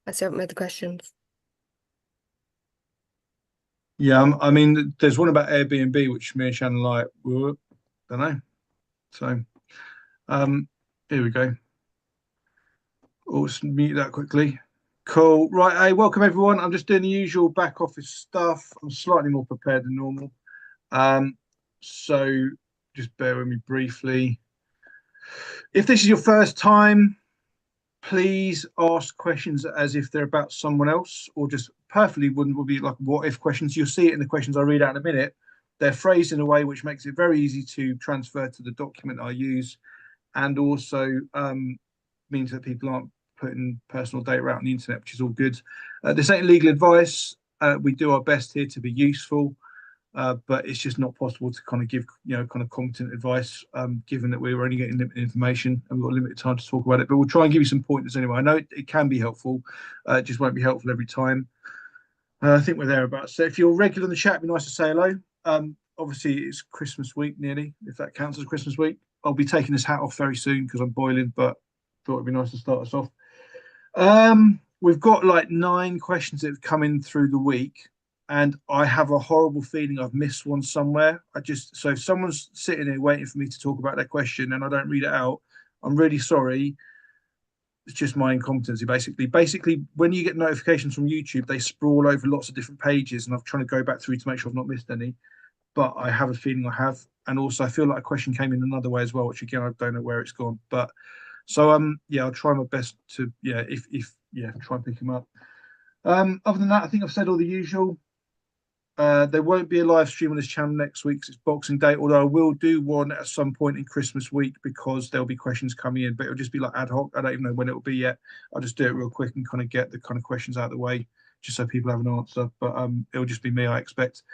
I still haven't made the questions. Yeah, I mean, there's one about Airbnb, which me and Shannon like, don't know. So, um, here we go. Oh, let's mute that quickly. Cool. Right. Hey, welcome everyone. I'm just doing the usual back office stuff. I'm slightly more prepared than normal. Um, so just bear with me briefly. If this is your first time, please ask questions as if they're about someone else, or just perfectly would be like what if questions. You'll see it in the questions I read out in a minute. They're phrased in a way which makes it very easy to transfer to the document I use, and also means that people aren't putting personal data out on the internet, which is all good. This ain't legal advice. We do our best here to be useful, but it's just not possible to kind of give kind of competent advice, given that we're only getting limited information and we've got limited time to talk about it. But we'll try and give you some pointers anyway. I know it can be helpful, it just won't be helpful every time. I think we're thereabouts. So if you're regular in the chat, it'd be nice to say hello. Obviously, it's Christmas week nearly, if that counts as Christmas week. I'll be taking this hat off very soon because I'm boiling, but thought it'd be nice to start us off. We've got like 9 questions that have come in through the week, and I have a horrible feeling I've missed one somewhere. So if someone's sitting there waiting for me to talk about their question and I don't read it out, I'm really sorry. It's just my incompetency, basically. Basically, when you get notifications from YouTube, they sprawl over lots of different pages, and I'm trying to go back through to make sure I've not missed any. But I have a feeling I have, and also I feel like a question came in another way as well, which again I don't know where it's gone. But so yeah, I'll try my best to if try and pick them up. Other than that, I think I've said all the usual. There won't be a live stream on this channel next week 'cause it's Boxing Day, although I will do one at some point in Christmas week because there'll be questions coming in, but it'll just be like ad hoc. I don't even know when it'll be yet. I'll just do it real quick and kind of get the kind of questions out of the way just so people have an answer. But it'll just be me, I expect.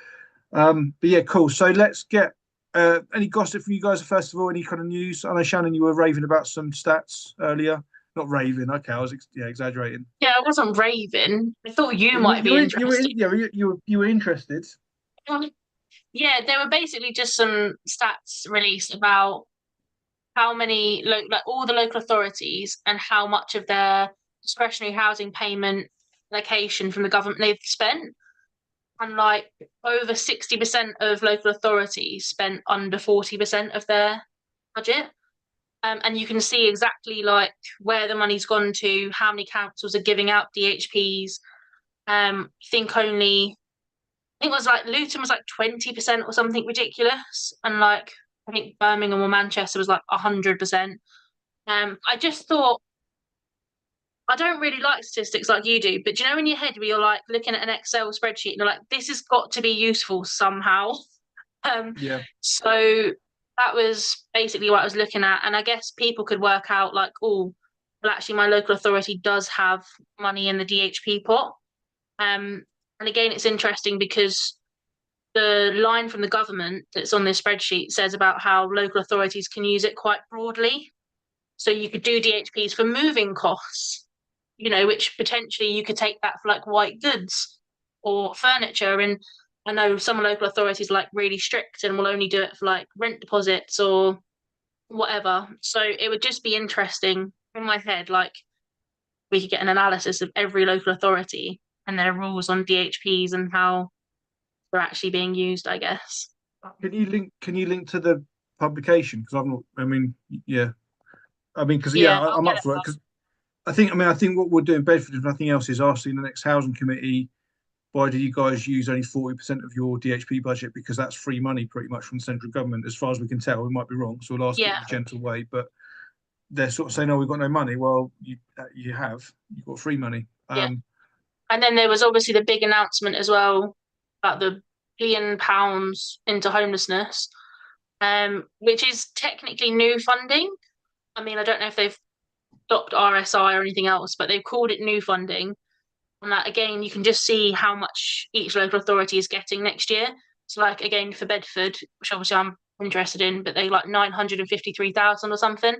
But yeah, cool. So let's get any gossip from you guys first of all. Any kind of news? I know Shannon, you were raving about some stats earlier. Not raving. Okay, I was exaggerating. Yeah, I wasn't raving. I thought you But might be interested. you were interested. Yeah, there were basically just some stats released about how many, like all the local authorities and how much of their discretionary housing payment allocation from the government they've spent. And like over 60% of local authorities spent under 40% of their budget. And you can see exactly like where the money's gone to, how many councils are giving out DHPs. I think only I think it was like Luton was like 20% or something ridiculous, and like I think Birmingham or Manchester was like 100%. I just thought I don't really like statistics like you do, but do you know in your head where you're like looking at an Excel spreadsheet and you're like, this has got to be useful somehow. Um, Yeah. so that was basically what I was looking at, and I guess people could work out like, oh, well, actually, my local authority does have money in the DHP pot. And again, it's interesting because the line from the government that's on this spreadsheet says about how local authorities can use it quite broadly. So you could do DHPs for moving costs, which potentially you could take that for like white goods or furniture. And I know some local authorities are like really strict and will only do it for like rent deposits or whatever. So it would just be interesting in my head, like we could get an analysis of every local authority and their rules on DHPs and how they're actually being used, I guess. Can you link to the publication? Because I've not. I mean, yeah. I mean, because Yeah, I'll I'm get up it for it. up. Because I think what we'll do in Bedford, if nothing else, is asking the next housing committee, why do you guys use only 40% of your DHP budget? Because that's free money, pretty much from the central government, as far as we can tell. We might be wrong, so we'll ask it Yeah, in a gentle way. But they're sort of saying, "Oh, we've got no money." Well, you have. You've got free money. yeah. And then there was obviously the big announcement as well about the £1 billion into homelessness, which is technically new funding. I mean, I don't know if they've stopped RSI or anything else, but they've called it new funding. And that again, you can just see how much each local authority is getting next year. So, like again, for Bedford, which obviously I'm interested in, but they like 953,000 or something.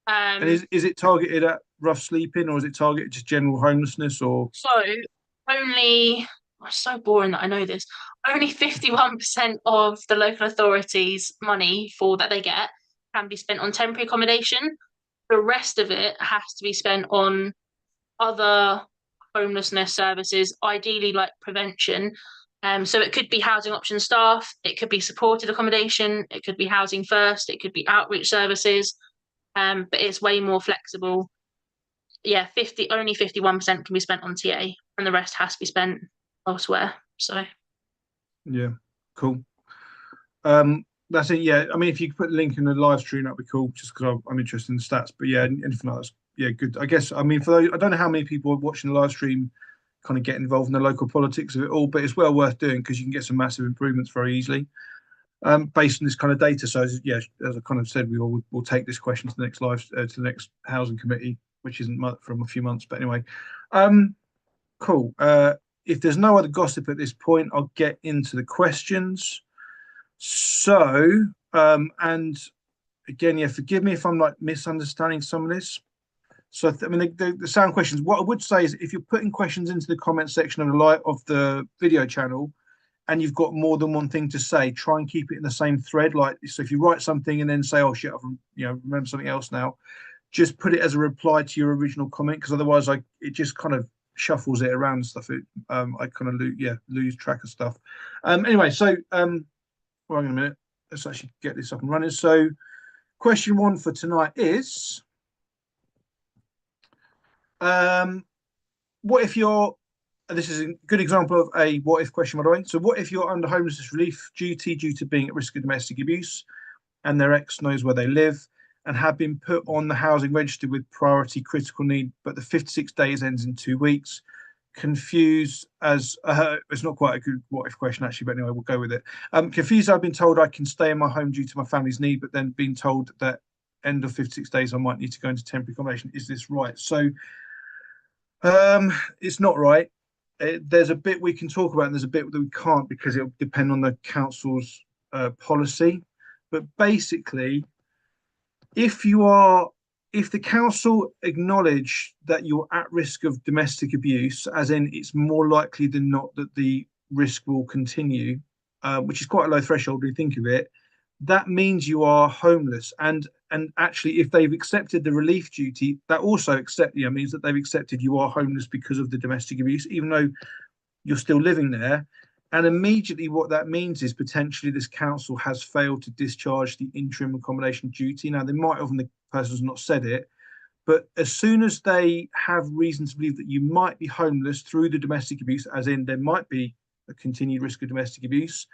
And Um, is it targeted at rough sleeping, or is it targeted just general homelessness, or so only it's so boring that I know this. Only 51% of the local authorities' money for that they get can be spent on temporary accommodation. The rest of it has to be spent on other homelessness services, ideally like prevention. So it could be housing option staff, it could be supported accommodation, it could be housing first, it could be outreach services, but it's way more flexible. Yeah, only 51% can be spent on TA, and the rest has to be spent elsewhere. So yeah, cool. That's it. Yeah, I mean, if you could put the link in the live stream, that'd be cool. Just because I'm interested in the stats. But yeah, anything like that, yeah, good. I guess. I mean, for those, I don't know how many people watching the live stream kind of get involved in the local politics of it all, but it's well worth doing because you can get some massive improvements very easily, based on this kind of data. So yeah, as I kind of said, we'll take this question to the next to the next housing committee, which isn't from a few months. But anyway, cool. If there's no other gossip at this point, I'll get into the questions. So, and again, yeah, forgive me if I'm like misunderstanding some of this. So, I mean, the sound questions. What I would say is, if you're putting questions into the comment section of the video channel, and you've got more than one thing to say, try and keep it in the same thread. Like, so if you write something and then say, "Oh shit, I've remember something else now," just put it as a reply to your original comment, because otherwise, it just kind of shuffles it around and stuff. I kind of lose track of stuff. Anyway, so well, hang on a minute. Let's actually get this up and running. So, question one for tonight is, what if you're, and this is a good example of a what if question, by the way. So, what if you're under homelessness relief duty due to being at risk of domestic abuse and their ex knows where they live and have been put on the housing register with priority critical need, but the 56 days ends in 2 weeks? Confused as it's not quite a good what if question actually, but anyway, we'll go with it. Confused, I've been told I can stay in my home due to my family's need, but then being told that end of 56 days I might need to go into temporary accommodation. Is this right? So it's not right. There's a bit we can talk about and there's a bit that we can't, because it'll depend on the council's policy. But basically, if the council acknowledge that you're at risk of domestic abuse, as in it's more likely than not that the risk will continue, which is quite a low threshold when you think of it, that means you are homeless. And actually, if they've accepted the relief duty, that also means that they've accepted you are homeless because of the domestic abuse, even though you're still living there. And immediately what that means is potentially this council has failed to discharge the interim accommodation duty. Now, they might have, and the person's not said it, but as soon as they have reason to believe that you might be homeless through the domestic abuse, as in there might be a continued risk of domestic abuse,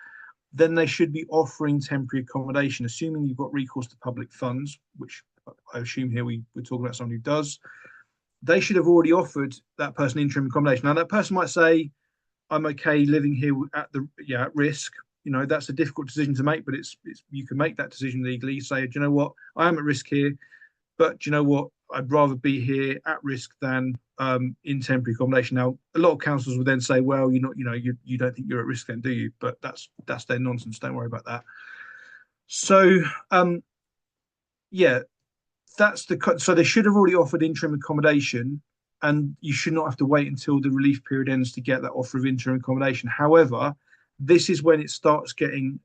then they should be offering temporary accommodation, assuming you've got recourse to public funds, which I assume here we're talking about someone who does. They should have already offered that person interim accommodation. Now, that person might say, I'm okay living here at risk. That's a difficult decision to make, but it's you can make that decision legally. Say, do you know what? I am at risk here, but do you know what? I'd rather be here at risk than in temporary accommodation. Now, a lot of councils would then say, well, you don't think you're at risk then, do you? But that's their nonsense. Don't worry about that. So, yeah, so they should have already offered interim accommodation, and you should not have to wait until the relief period ends to get that offer of interim accommodation. However, this is when it starts getting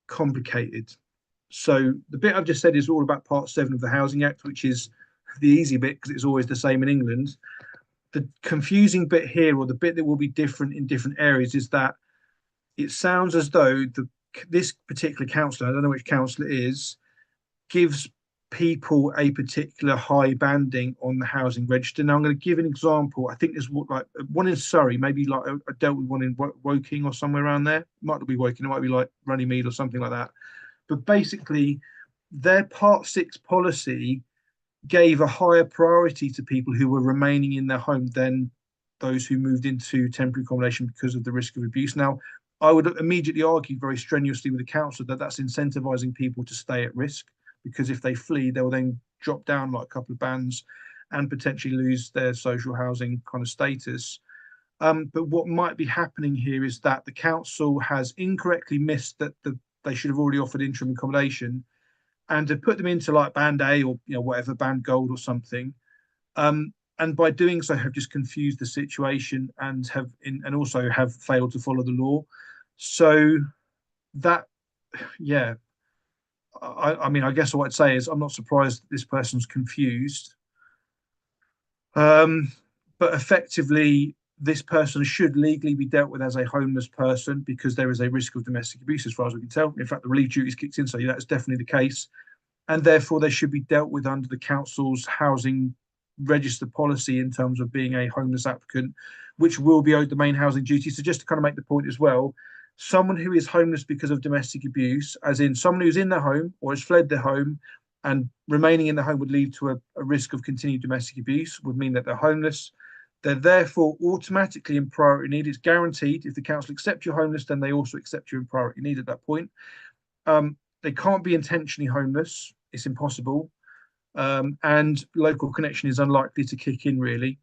complicated. So the bit I've just said is all about Part 7 of the Housing Act, which is the easy bit because it's always the same in England. The confusing bit here, or the bit that will be different in different areas, is that it sounds as though this particular councillor, I don't know which council it is, gives people a particular high banding on the housing register. Now, I'm going to give an example. I think there's like one in Surrey, maybe like I dealt with one in Woking or somewhere around there. It might not be Woking, it might be like Runnymede or something like that. But basically, their Part 6 policy gave a higher priority to people who were remaining in their home than those who moved into temporary accommodation because of the risk of abuse. Now, I would immediately argue very strenuously with the council that that's incentivizing people to stay at risk, because if they flee, they'll then drop down like a couple of bands and potentially lose their social housing kind of status. But what might be happening here is that the council has incorrectly missed that they should have already offered interim accommodation, and to put them into like band A or whatever, band gold or something. And by doing so, have just confused the situation and also have failed to follow the law. So that, yeah, I mean, I guess what I'd say is I'm not surprised that this person's confused. but effectively, this person should legally be dealt with as a homeless person because there is a risk of domestic abuse, as far as we can tell. In fact, the relief duties kicked in, so that's definitely the case. And therefore, they should be dealt with under the council's housing register policy in terms of being a homeless applicant, which will be owed the main housing duty. So just to kind of make the point as well, someone who is homeless because of domestic abuse, as in someone who's in their home or has fled their home and remaining in the home would lead to a risk of continued domestic abuse, would mean that they're homeless. They're therefore automatically in priority need. It's guaranteed. If the council accept you homeless, then they also accept you in priority need at that point. They can't be intentionally homeless. It's impossible. And local connection is unlikely to kick in, really.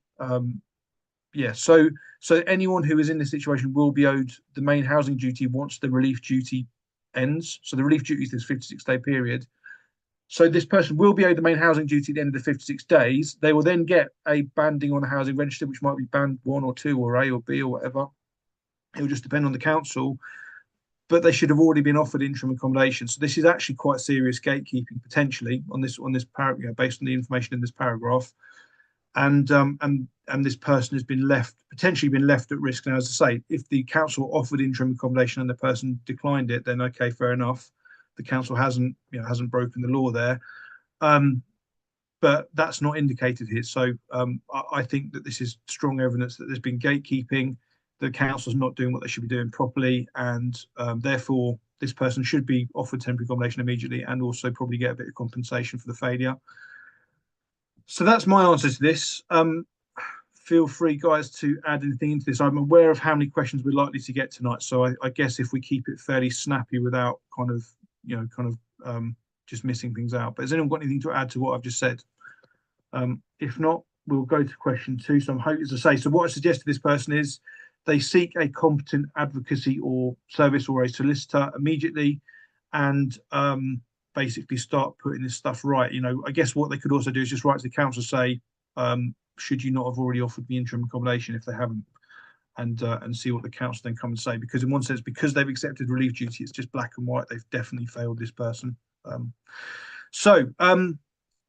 Yeah, so anyone who is in this situation will be owed the main housing duty once the relief duty ends. So the relief duty is this 56-day period. So this person will be owed the main housing duty at the end of the 56 days. They will then get a banding on the housing register, which might be band 1 or 2 or A or B or whatever. It will just depend on the council. But they should have already been offered interim accommodation. So this is actually quite serious gatekeeping potentially on this paragraph, based on the information in this paragraph. And this person has been potentially been left at risk. Now, as I say, if the council offered interim accommodation and the person declined it, then okay, fair enough. The council hasn't broken the law there. But that's not indicated here. So I think that this is strong evidence that there's been gatekeeping. The council's not doing what they should be doing properly, and therefore this person should be offered temporary accommodation immediately and also probably get a bit of compensation for the failure. So that's my answer to this. Feel free, guys, to add anything into this. I'm aware of how many questions we're likely to get tonight, so I guess if we keep it fairly snappy without kind of just missing things out. But has anyone got anything to add to what I've just said? If not, we'll go to question 2. So I'm hoping to say, so what I suggest to this person is they seek a competent advocacy or service or a solicitor immediately and basically start putting this stuff right. I guess what they could also do is just write to the council, say, should you not have already offered me interim accommodation if they haven't, and see what the council then come and say. Because in one sense, because they've accepted relief duty, it's just black and white. They've definitely failed this person.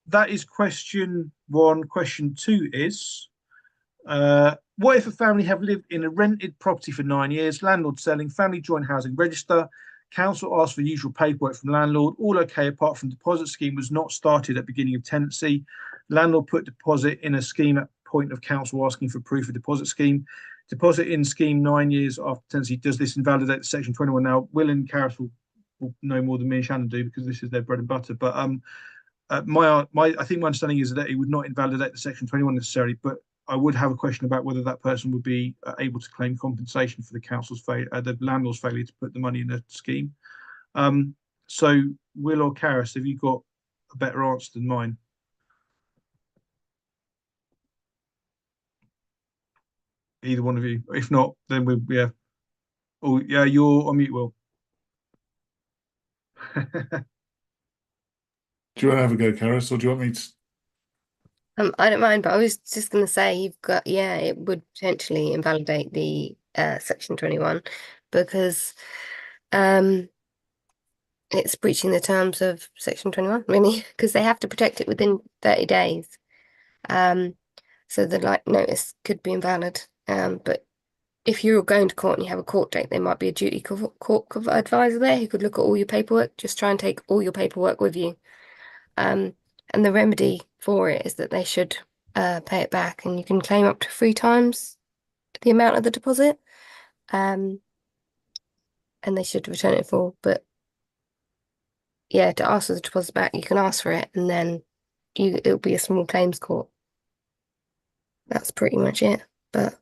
That is question 1. Question 2 is, what if a family have lived in a rented property for 9 years, landlord selling, family joint housing register, council asks for usual paperwork from landlord, all okay apart from deposit scheme was not started at beginning of tenancy, landlord put deposit in a scheme at point of council asking for proof of deposit scheme, deposit in scheme 9 years after tenancy, does this invalidate the section 21? Now, Will and Karis will know more than me and Shannon do because this is their bread and butter, but I think my understanding is that it would not invalidate the section 21 necessarily, but I would have a question about whether that person would be able to claim compensation for the the landlord's failure to put the money in the scheme. So, Will or Karis, have you got a better answer than mine? Either one of you. If not, then yeah. Oh, yeah, you're on mute, Will. Do you want to have a go, Karis, or do you want me to? I don't mind, but I was just going to say it would potentially invalidate the section 21 because it's breaching the terms of section 21, really, because they have to protect it within 30 days. So the notice could be invalid. But if you're going to court and you have a court date, there might be a duty court advisor there who could look at all your paperwork. Just try and take all your paperwork with you. And the remedy for it is that they should pay it back, and you can claim up to 3 times the amount of the deposit. And they should return it full. But yeah, to ask for the deposit back, you can ask for it, and then it'll be a small claims court. That's pretty much it. But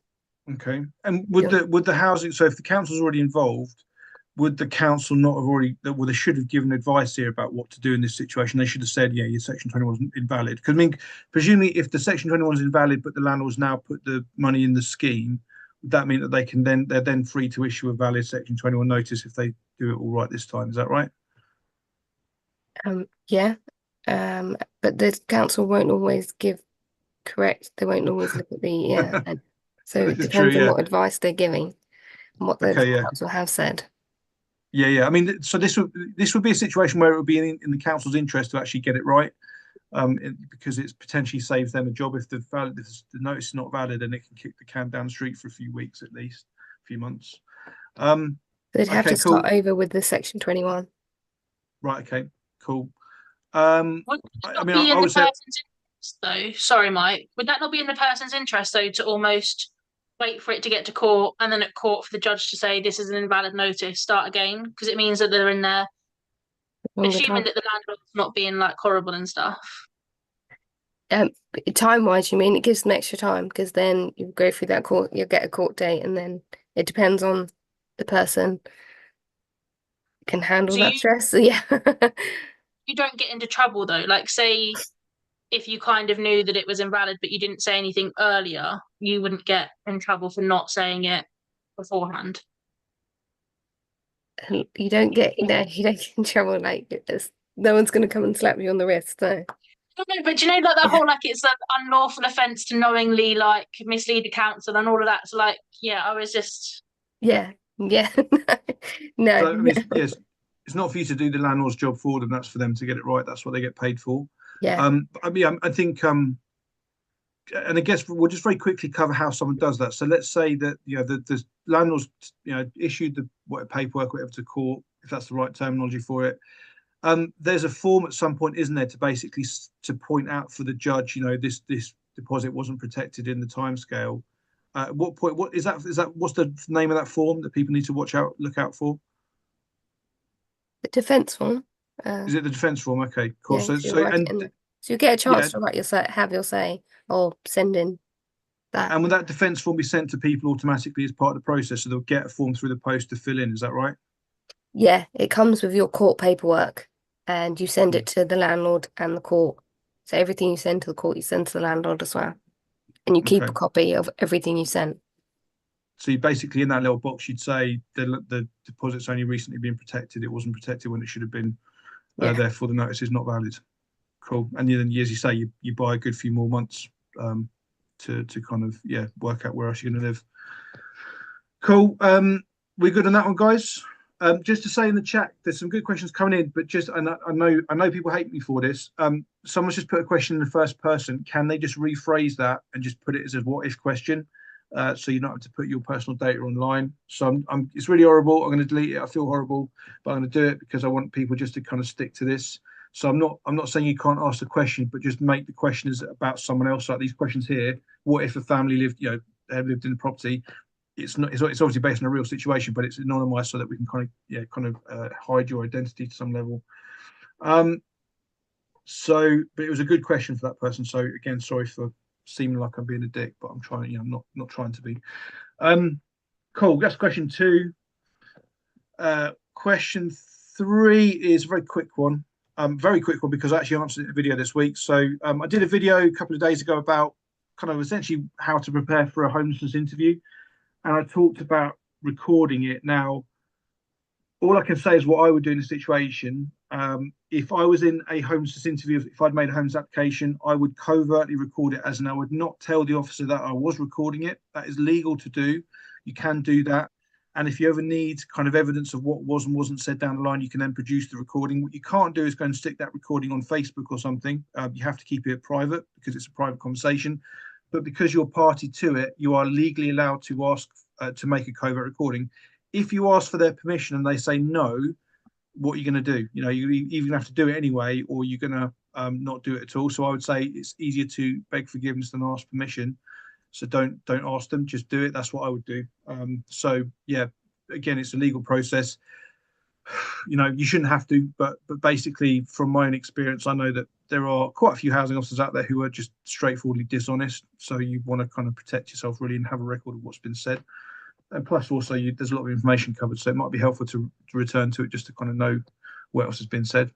okay. And would the housing, so if the council's already involved, would the council not have already, well, they should have given advice here about what to do in this situation. They should have said, yeah, your section 21 is invalid. Because I mean, presumably if the section 21 is invalid, but the landlord's now put the money in the scheme, would that mean that they're then free to issue a valid section 21 notice if they do it all right this time? Is that right? Yeah. But the council won't always give correct. They won't always look at the so it depends on what advice they're giving and what the council have said. Yeah. I mean, so this would be a situation where it would be in the council's interest to actually get it right. because it's potentially saves them a job. If the notice is not valid, and it can kick the can down the street for a few weeks at least, a few months. They'd have Okay, to start cool. over with the Section 21. Right. Okay. Cool. Would that I not mean, be in I the would say, person's interest, though? Sorry, Mike. Would that not be in the person's interest, though, to almost wait for it to get to court and then at court for the judge to say this is an invalid notice, start again? Because it means that they're in there, Longer assuming time. that the landlord's not being like horrible and stuff. Time-wise, you mean it gives them extra time because then you go through that court, you'll get a court date, and then it depends on the person can handle So that stress. So yeah. you don't get into trouble though. Like, say if you kind of knew that it was invalid, but you didn't say anything earlier, you wouldn't get in trouble for not saying it beforehand. You don't get you don't get in trouble like this. No one's gonna come and slap you on the wrist. So No, but do you know like that whole like it's an unlawful offence to knowingly like mislead the council and all of that. So like, yeah, I was just yeah. No. so, I mean, No. yes, it's not for you to do the landlord's job for them. That's for them to get it right. That's what they get paid for. Yeah. I mean, I think, and I guess we'll just very quickly cover how someone does that. So let's say that the landlord's issued the paperwork, whatever, to court, if that's the right terminology for it. There's a form at some point, isn't there, to basically to point out for the judge, this deposit wasn't protected in the timescale. At what point? What is that? What's the name of that form that people need to look out for? The defense form. Is it the defense form? Okay, cool. Yeah, So so you write it in there. So you get a chance to write your say, have your say, or send in that. And will that defense form be sent to people automatically as part of the process? So they'll get a form through the post to fill in. Is that right? Yeah, it comes with your court paperwork, and you send it to the landlord and the court. So everything you send to the court, you send to the landlord as well, and you keep a copy of everything you sent. So you basically, in that little box, you'd say the deposit's only recently been protected. It wasn't protected when it should have been. Yeah. Therefore, the notice is not valid. Cool. And then, as you say, you buy a good few more months to kind of work out where else you're going to live. Cool. We're good on that one, guys. Just to say in the chat, there's some good questions coming in, but just I know people hate me for this. Someone's just put a question in the first person. Can they just rephrase that and just put it as a what if question? So you're not have to put your personal data online. So it's really horrible. I'm going to delete it. I feel horrible, but I'm going to do it because I want people just to kind of stick to this. So I'm not saying you can't ask the question, but just make the questions about someone else. Like these questions here: what if a family lived in the property? It's obviously based on a real situation, but it's anonymized so that we can kind of hide your identity to some level. But it was a good question for that person. So again, sorry for seeming like I'm being a dick, but I'm trying. I'm not trying to be. Cool. That's question 2. Question 3 is a very quick one. Very quick one because I actually answered it in a video this week. So I did a video a couple of days ago about kind of essentially how to prepare for a homelessness interview. And I talked about recording it. Now, all I can say is what I would do in a situation. If I was in a homelessness interview, if I'd made a homeless application, I would covertly record it, as in I would not tell the officer that I was recording it. That is legal to do. You can do that. And if you ever need kind of evidence of what was and wasn't said down the line, you can then produce the recording. What you can't do is go and stick that recording on Facebook or something. You have to keep it private because it's a private conversation. But because you're party to it, you are legally allowed to ask to make a covert recording. If you ask for their permission and they say no, what are you going to do? You either have to do it anyway, or you're going to not do it at all. So I would say it's easier to beg forgiveness than ask permission. So don't ask them, just do it. That's what I would do. So yeah, again, it's a legal process. You shouldn't have to, but basically, from my own experience, I know that there are quite a few housing officers out there who are just straightforwardly dishonest. So you want to kind of protect yourself really and have a record of what's been said. And plus, also, there's a lot of information covered, so it might be helpful to return to it just to kind of know what else has been said.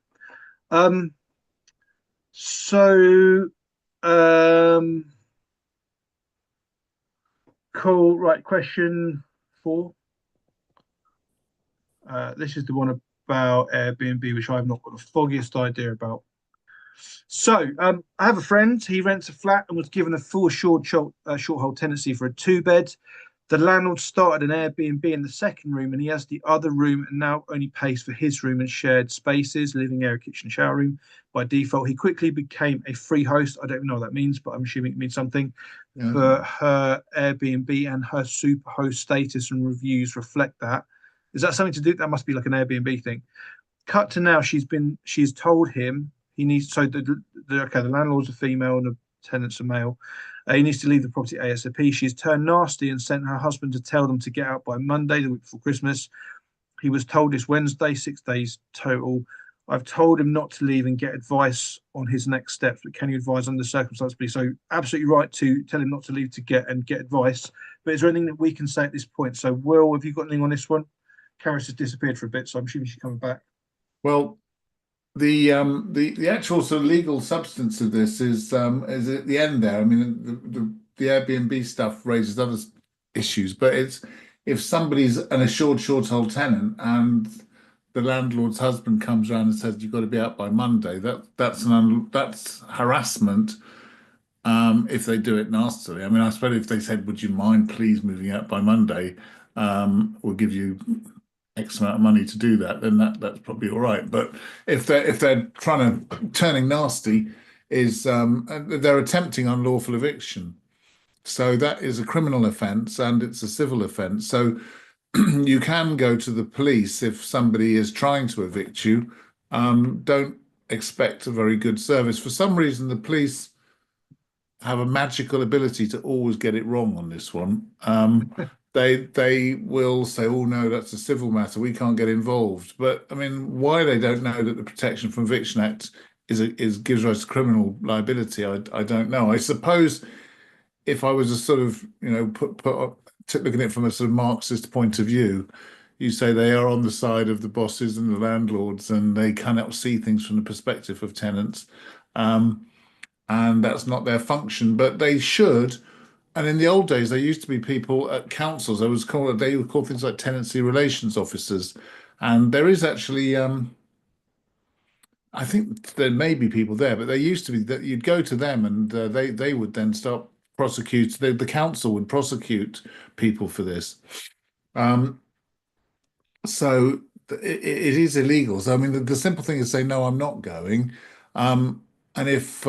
Cool. Right. Question 4. This is the one about Airbnb, which I've not got the foggiest idea about. So I have a friend. He rents a flat and was given a full short hold tenancy for a 2-bed. The landlord started an Airbnb in the second room and he has the other room and now only pays for his room and shared spaces, living area, kitchen, shower room. By default, he quickly became a free host. I don't even know what that means, but I'm assuming it means something. Yeah. For her Airbnb, and her super host status and reviews reflect that. Is that something to do? That must be like an Airbnb thing. Cut to now, she's told him he needs, so the landlord's a female and the tenant's a male. He needs to leave the property ASAP. She's turned nasty and sent her husband to tell them to get out by Monday, the week before Christmas. He was told this Wednesday, 6 days total. I've told him not to leave and get advice on his next steps, but can you advise on the circumstances, please? So absolutely right to tell him not to leave to get advice. But is there anything that we can say at this point? So Will, have you got anything on this one? Karis has disappeared for a bit, so I'm assuming she's coming back. Well, the actual sort of legal substance of this is at the end there. I mean, the Airbnb stuff raises other issues, but it's if somebody's an assured short-hold tenant and the landlord's husband comes around and says you've got to be out by Monday, that's harassment. If they do it nastily, I mean, I suppose if they said, "Would you mind please moving out by Monday? We'll give you X amount of money to do that," then that's probably all right. But if they're turning nasty, they're attempting unlawful eviction. So that is a criminal offence and it's a civil offence. So you can go to the police if somebody is trying to evict you. Don't expect a very good service. For some reason, the police have a magical ability to always get it wrong on this one. They will say, "Oh no, that's a civil matter. We can't get involved." But I mean, why they don't know that the Protection from Eviction Act gives rise to criminal liability, I don't know. I suppose if I was a sort of looking at it from a sort of Marxist point of view, you say they are on the side of the bosses and the landlords, and they cannot see things from the perspective of tenants, and that's not their function. But they should. And in the old days, there used to be people at councils. They would call things like tenancy relations officers, and there is actually. I think there may be people there, but there used to be that you'd go to them and they would then start prosecute. The council would prosecute people for this. So it is illegal. So I mean, the simple thing is say no, I'm not going. And if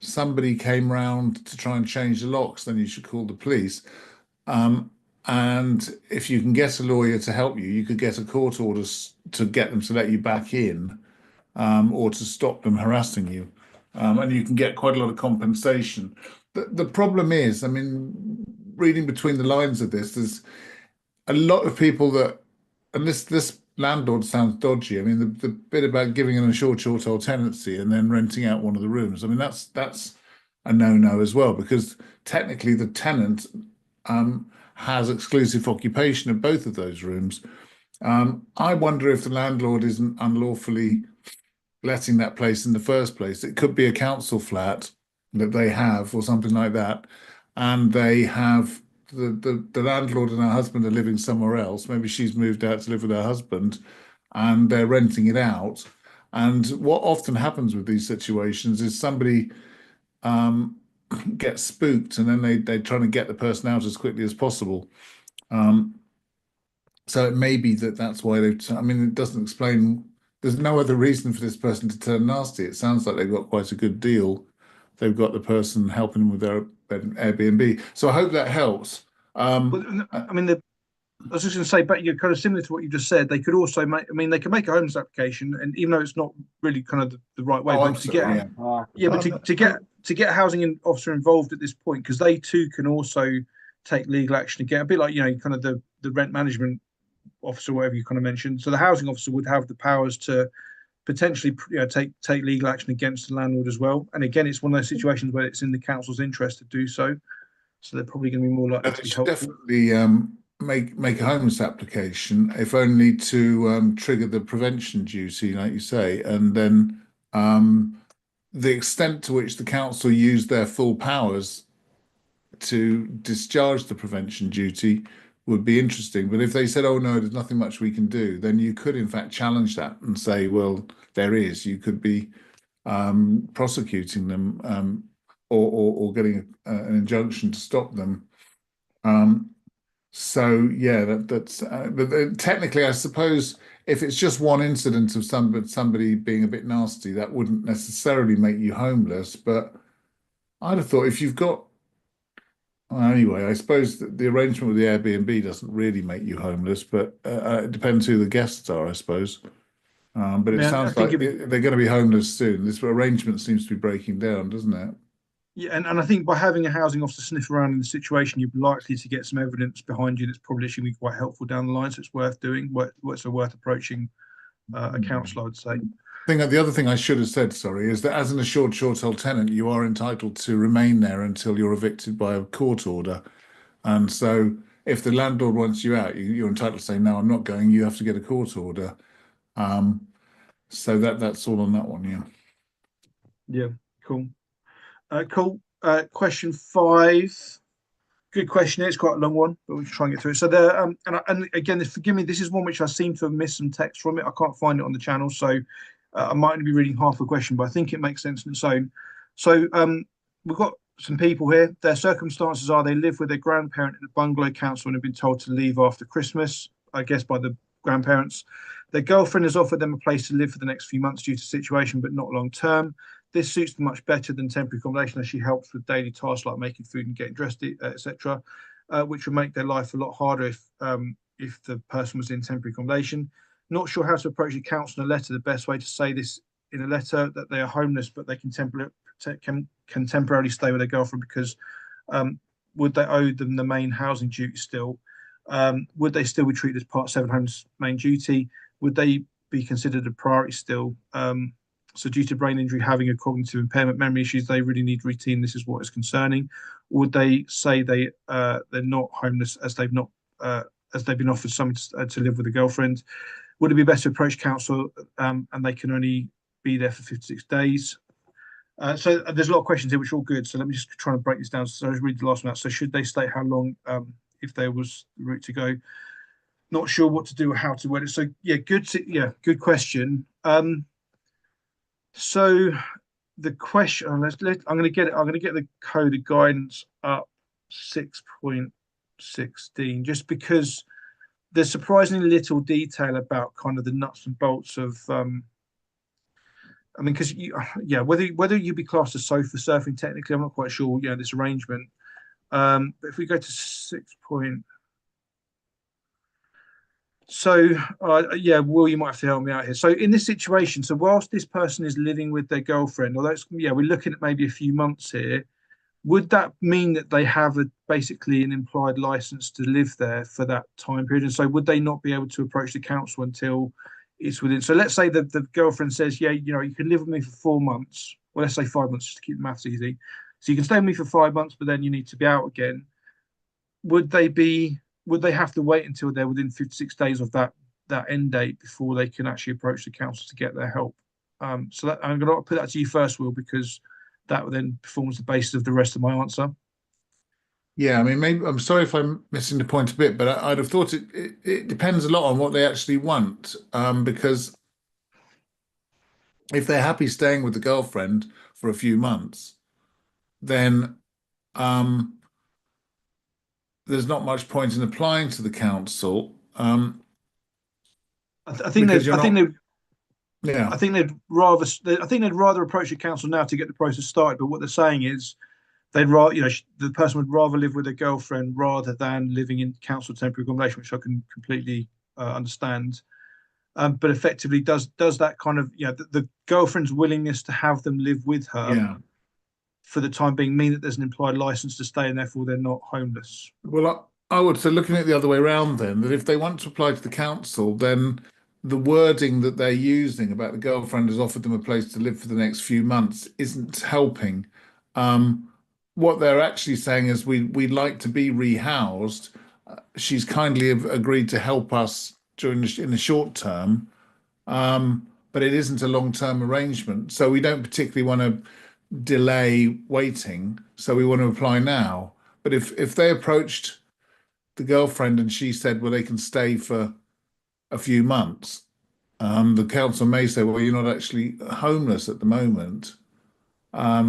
somebody came round to try and change the locks, then you should call the police. And if you can get a lawyer to help you, you could get a court order to get them to let you back in. Or to stop them harassing you. And you can get quite a lot of compensation. The problem is, I mean, reading between the lines of this, there's a lot of people that, and this landlord sounds dodgy. I mean, the bit about giving an assured short-hold tenancy and then renting out one of the rooms, I mean, that's a no-no as well, because technically the tenant has exclusive occupation of both of those rooms. I wonder if the landlord isn't unlawfully letting that place in the first place. It could be a council flat that they have or something like that, and they have the landlord and her husband are living somewhere else. Maybe she's moved out to live with her husband and they're renting it out. And what often happens with these situations is somebody gets spooked and then they're trying to get the person out as quickly as possible. So it may be that's why I mean, it doesn't explain. There's no other reason for this person to turn nasty. It sounds like they've got quite a good deal. They've got the person helping them with their Airbnb. So I hope that helps. I mean, I was just going to say, but you're kind of similar to what you just said. They could also make. I mean, they can make a homeless application, and even though it's not really kind of the right way, but to get a housing officer involved at this point, because they too can also take legal action again. A bit like kind of the rent management officer, whatever you kind of mentioned. So the housing officer would have the powers to potentially take legal action against the landlord as well. And again, it's one of those situations where it's in the council's interest to do so. So they're probably going to be more likely to be helpful. Definitely make a homeless application, if only to trigger the prevention duty, like you say, and then the extent to which the council use their full powers to discharge the prevention duty would be interesting. But if they said, "Oh no, there's nothing much we can do," then you could in fact challenge that and say, "Well, there is." You could be prosecuting them or getting an injunction to stop them. So yeah, that's but technically, I suppose if it's just one incident of somebody being a bit nasty, that wouldn't necessarily make you homeless. But I'd have thought if you've got well, anyway, I suppose that the arrangement with the Airbnb doesn't really make you homeless, but it depends who the guests are, I suppose. But I it mean, I sounds think like it'd be, they're going to be homeless soon. This arrangement seems to be breaking down, doesn't it? yeah, and I think by having a housing officer sniff around in the situation, you're likely to get some evidence behind you that's probably actually be quite helpful down the line. So it's worth doing. What's worth approaching a council, I'd say. The other thing I should have said, sorry, is that as an assured short-hold tenant, you are entitled to remain there until you're evicted by a court order. And so if the landlord wants you out, you're entitled to say, no, I'm not going. You have to get a court order. Um, so that's all on that one, yeah. Yeah, cool. Cool. Question 5. Good question. It's quite a long one, but we can try and get through it. So and again, forgive me. This is one which I seem to have missed some text from it. I can't find it on the channel, so I might only be reading half the question, but I think it makes sense in its own. So we've got some people here. Their circumstances are they live with their grandparent in a bungalow council and have been told to leave after Christmas, I guess by the grandparents. Their girlfriend has offered them a place to live for the next few months due to situation, but not long term. This suits them much better than temporary accommodation as she helps with daily tasks like making food and getting dressed, etc., which would make their life a lot harder if the person was in temporary accommodation. Not sure how to approach the council in a letter. The best way to say this in a letter that they are homeless, but they can temporarily stay with their girlfriend because would they owe them the main housing duty still? Would they still be treated as Part 7 homeless main duty? Would they be considered a priority still? So due to brain injury, having a cognitive impairment, memory issues, they really need routine. This is what is concerning. Or would they say they're not homeless as they've not as they've been offered something to live with a girlfriend? Would it be better to approach council and they can only be there for 56 days? So there's a lot of questions here which are all good. So let me just try and break this down. So I'll just read the last one out. So should they state how long if there was the route to go? Not sure what to do or how to word it. So yeah, good question. So the question, I'm going to get it. I'm going to get the code of guidance up 6.16, just because there's surprisingly little detail about kind of the nuts and bolts of. I mean, because whether you be classed as sofa surfing technically, I'm not quite sure. This arrangement. But if we go to 6. So, Will, you might have to help me out here. So, in this situation, so whilst this person is living with their girlfriend, although we're looking at maybe a few months here, would that mean that they have basically an implied license to live there for that time period? And so, would they not be able to approach the council until it's within? So, let's say that the girlfriend says, "Yeah, you can live with me for 4 months." Well, let's say 5 months just to keep the maths easy. So, you can stay with me for 5 months, but then you need to be out again. Would they have to wait until they're within 56 days of that end date before they can actually approach the council to get their help? So I'm going to put that to you first, Will, because that then forms the basis of the rest of my answer. Yeah, I mean, maybe I'm sorry if I'm missing the point a bit, but I'd have thought it depends a lot on what they actually want. Because if they're happy staying with the girlfriend for a few months, then there's not much point in applying to the council. I think because they, you're I think not, they, yeah, I think they'd rather approach the council now to get the process started. But what they're saying is they'd rather, the person would rather live with a girlfriend rather than living in council temporary accommodation, which I can completely understand. But effectively, does that kind of, the girlfriend's willingness to have them live with her yeah. for the time being mean that there's an implied license to stay and therefore they're not homeless? Well, I would say looking at it the other way around then, that if they want to apply to the council, then the wording that they're using about the girlfriend has offered them a place to live for the next few months isn't helping. What they're actually saying is we'd like to be rehoused. She's kindly agreed to help us in the short term, but it isn't a long-term arrangement. So we don't particularly want to delay waiting. So we want to apply now. But if they approached the girlfriend and she said, well, they can stay for a few months, the council may say, well, you're not actually homeless at the moment. I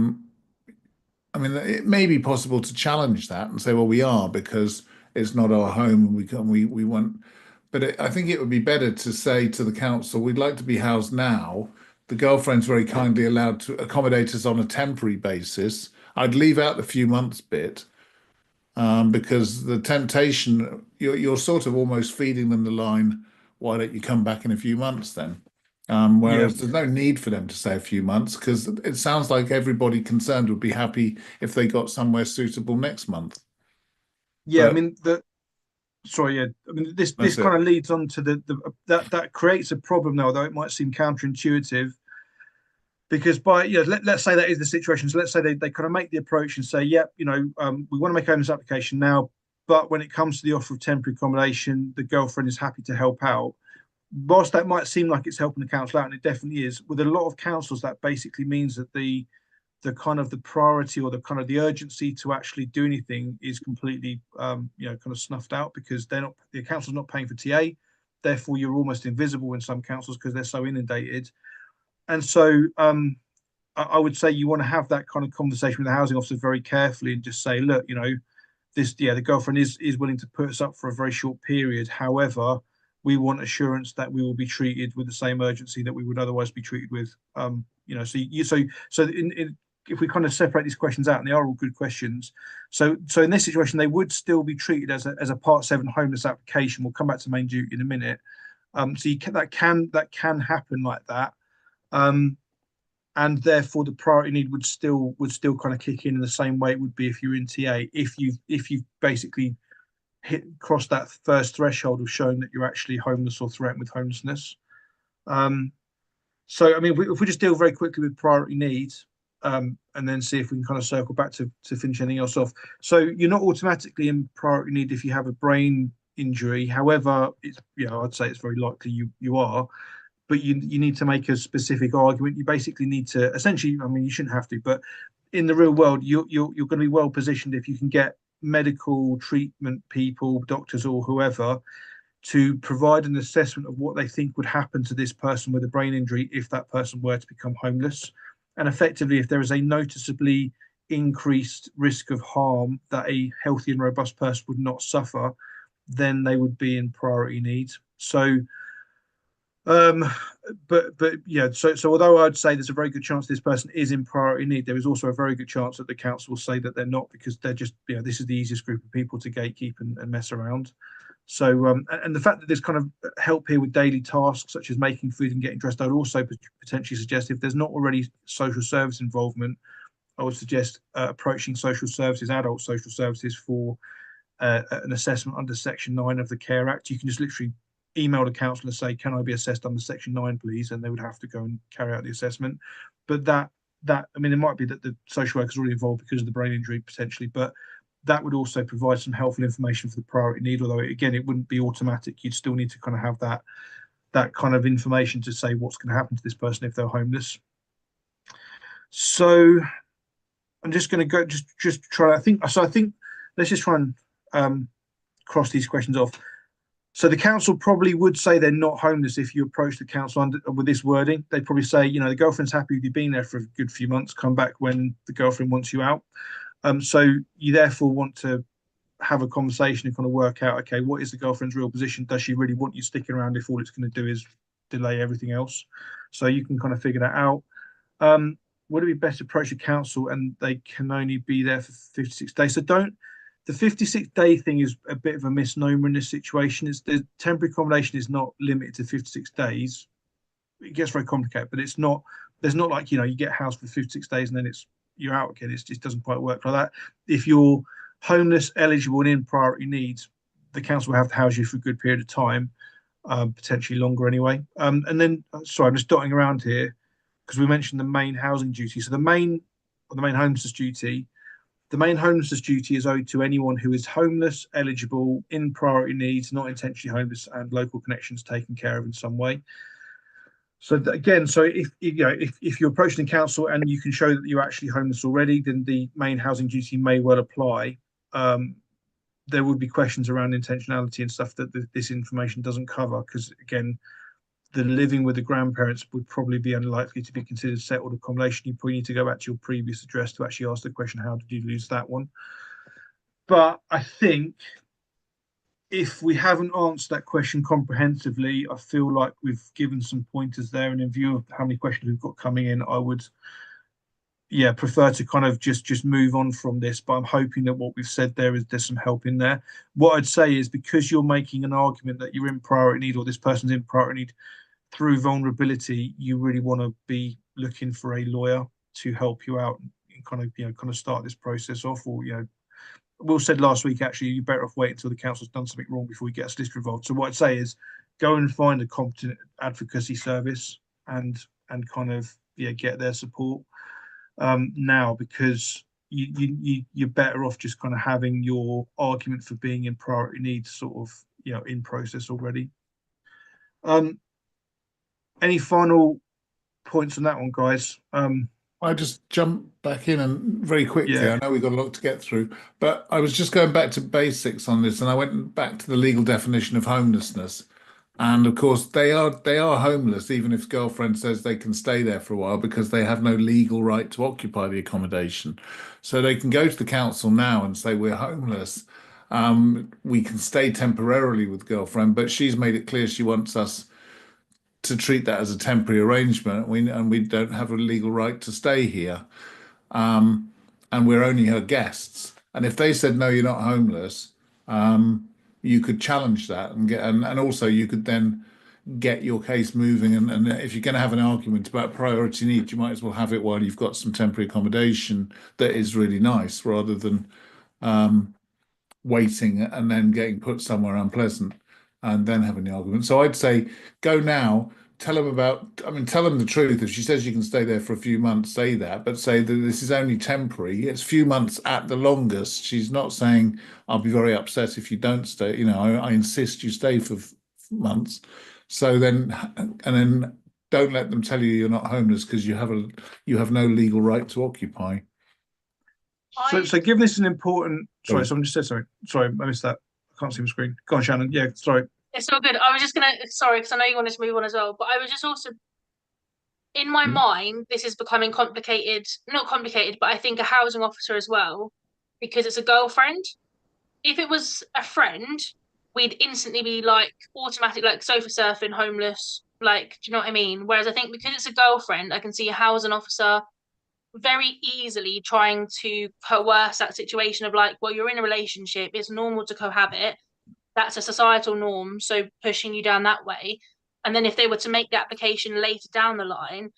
mean, it may be possible to challenge that and say, well, we are, because it's not our home and we want. But I think it would be better to say to the council, we'd like to be housed now. The girlfriend's very kindly allowed to accommodate us on a temporary basis. I'd leave out the few months bit, because the temptation, you're sort of almost feeding them the line, why don't you come back in a few months then? Whereas there's no need for them to say a few months, because it sounds like everybody concerned would be happy if they got somewhere suitable next month. Yeah, I But mean sorry, yeah. I mean this that's kind it. of leads on to that creates a problem now, although it might seem counterintuitive. Because let's say that is the situation. So let's say they kind of make the approach and say, yep, we want to make a homeless application now, but when it comes to the offer of temporary accommodation, the girlfriend is happy to help out. Whilst that might seem like it's helping the council out, and it definitely is, with a lot of councils, that basically means that the kind of the priority or the kind of the urgency to actually do anything is completely kind of snuffed out, because the council's not paying for TA, therefore you're almost invisible in some councils because they're so inundated. And so I would say you want to have that kind of conversation with the housing officer very carefully and just say, look, the girlfriend is willing to put us up for a very short period. However, we want assurance that we will be treated with the same urgency that we would otherwise be treated with. If we kind of separate these questions out, and they are all good questions. So in this situation, they would still be treated as a Part 7 homeless application. We'll come back to main duty in a minute. That can happen like that. And therefore the priority need would still kind of kick in the same way it would be if you're in TA, if you've basically crossed that first threshold of showing that you're actually homeless or threatened with homelessness. So I mean, if we just deal very quickly with priority needs, and then see if we can kind of circle back to finish anything else off. So you're not automatically in priority need if you have a brain injury. However, I'd say it's very likely you are. But you need to make a specific argument. You basically need to essentially, I mean, you shouldn't have to, but in the real world, you're going to be well positioned if you can get medical treatment people, doctors or whoever, to provide an assessment of what they think would happen to this person with a brain injury if that person were to become homeless. And effectively, if there is a noticeably increased risk of harm that a healthy and robust person would not suffer, then they would be in priority needs. So so although I'd say there's a very good chance this person is in priority need, there is also a very good chance that the council will say that they're not, because they're just, this is the easiest group of people to gatekeep and mess around. So and the fact that there's kind of help here with daily tasks such as making food and getting dressed, I'd also potentially suggest, if there's not already social service involvement, I would suggest approaching social services, adult social services, for an assessment under Section 9 of the Care Act. You can just literally email the council and say, can I be assessed under Section 9, please? And they would have to go and carry out the assessment. But I mean, it might be that the social worker is already involved because of the brain injury potentially, but that would also provide some helpful information for the priority need, although again, it wouldn't be automatic. You'd still need to kind of have that kind of information to say what's going to happen to this person if they're homeless. So I'm just going to go, just try, I think let's just try and cross these questions off. So the council probably would say they're not homeless if you approach the council with this wording. They'd probably say, the girlfriend's happy with you being there for a good few months, come back when the girlfriend wants you out. So you therefore want to have a conversation and kind of work out, okay, what is the girlfriend's real position? Does she really want you sticking around if all it's going to do is delay everything else? So you can kind of figure that out. Would it be best to approach the council and they can only be there for 56 days? So the 56-day thing is a bit of a misnomer in this situation. The temporary accommodation is not limited to 56 days. It gets very complicated, but there's not like, you get housed for 56 days and then you're out again. It just doesn't quite work like that. If you're homeless, eligible and in priority needs, the council will have to house you for a good period of time, potentially longer anyway. And then, sorry, I'm just dotting around here because we mentioned the main housing duty. So the main homelessness duty, the main homelessness duty is owed to anyone who is homeless, eligible, in priority needs, not intentionally homeless, and local connections taken care of in some way. So again, if you're approaching the council and you can show that you're actually homeless already, then the main housing duty may well apply. There would be questions around intentionality and stuff that this information doesn't cover, because again, the living with the grandparents would probably be unlikely to be considered settled accommodation. You probably need to go back to your previous address to actually ask the question, how did you lose that one? But I think if we haven't answered that question comprehensively, I feel like we've given some pointers there, and in view of how many questions we've got coming in, I would, yeah, prefer to kind of just move on from this. But I'm hoping that what we've said there is there's some help in there. What I'd say is, because you're making an argument that you're in priority need, or this person's in priority need through vulnerability, you really want to be looking for a lawyer to help you out and kind of start this process off. Or, Will said last week, actually, you're better off waiting until the council's done something wrong before you get a solicitor involved. So what I'd say is, go and find a competent advocacy service and kind of get their support now, because you're better off just kind of having your argument for being in priority needs sort of in process already. Any final points on that one, guys? I just jump back in and very quickly. Yeah. I know we've got a lot to get through, but I was just going back to basics on this, and I went back to the legal definition of homelessness. And of course, they are homeless, even if girlfriend says they can stay there for a while, because they have no legal right to occupy the accommodation. So they can go to the council now and say, we're homeless. We can stay temporarily with girlfriend, but she's made it clear she wants us to treat that as a temporary arrangement. And we don't have a legal right to stay here. And we're only her guests. And if they said, no, you're not homeless, you could challenge that and and also you could then get your case moving. And if you're going to have an argument about priority need, you might as well have it while you've got some temporary accommodation that is really nice, rather than waiting and then getting put somewhere unpleasant and then having the argument. So I'd say go now, tell them tell them the truth. If she says you can stay there for a few months, say that, but say that this is only temporary. It's a few months at the longest. She's not saying, I'll be very upset if you don't stay. I insist you stay for months. So then, and then don't let them tell you you're not homeless, because you have no legal right to occupy. So given this an important, sorry, someone just said something. Sorry, I missed that. I can't see my screen. Go on, Shannon. Yeah, sorry. It's all good. I was just sorry, because I know you wanted to move on as well, but I was just also, in my mind, this is becoming complicated, not complicated, but I think a housing officer as well, because it's a girlfriend. If it was a friend, we'd instantly be like automatic, like sofa surfing, homeless, like, do you know what I mean? Whereas I think because it's a girlfriend, I can see a housing officer very easily trying to coerce that situation of like, well, you're in a relationship, it's normal to cohabit, that's a societal norm, so pushing you down that way. And then if they were to make the application later down the line,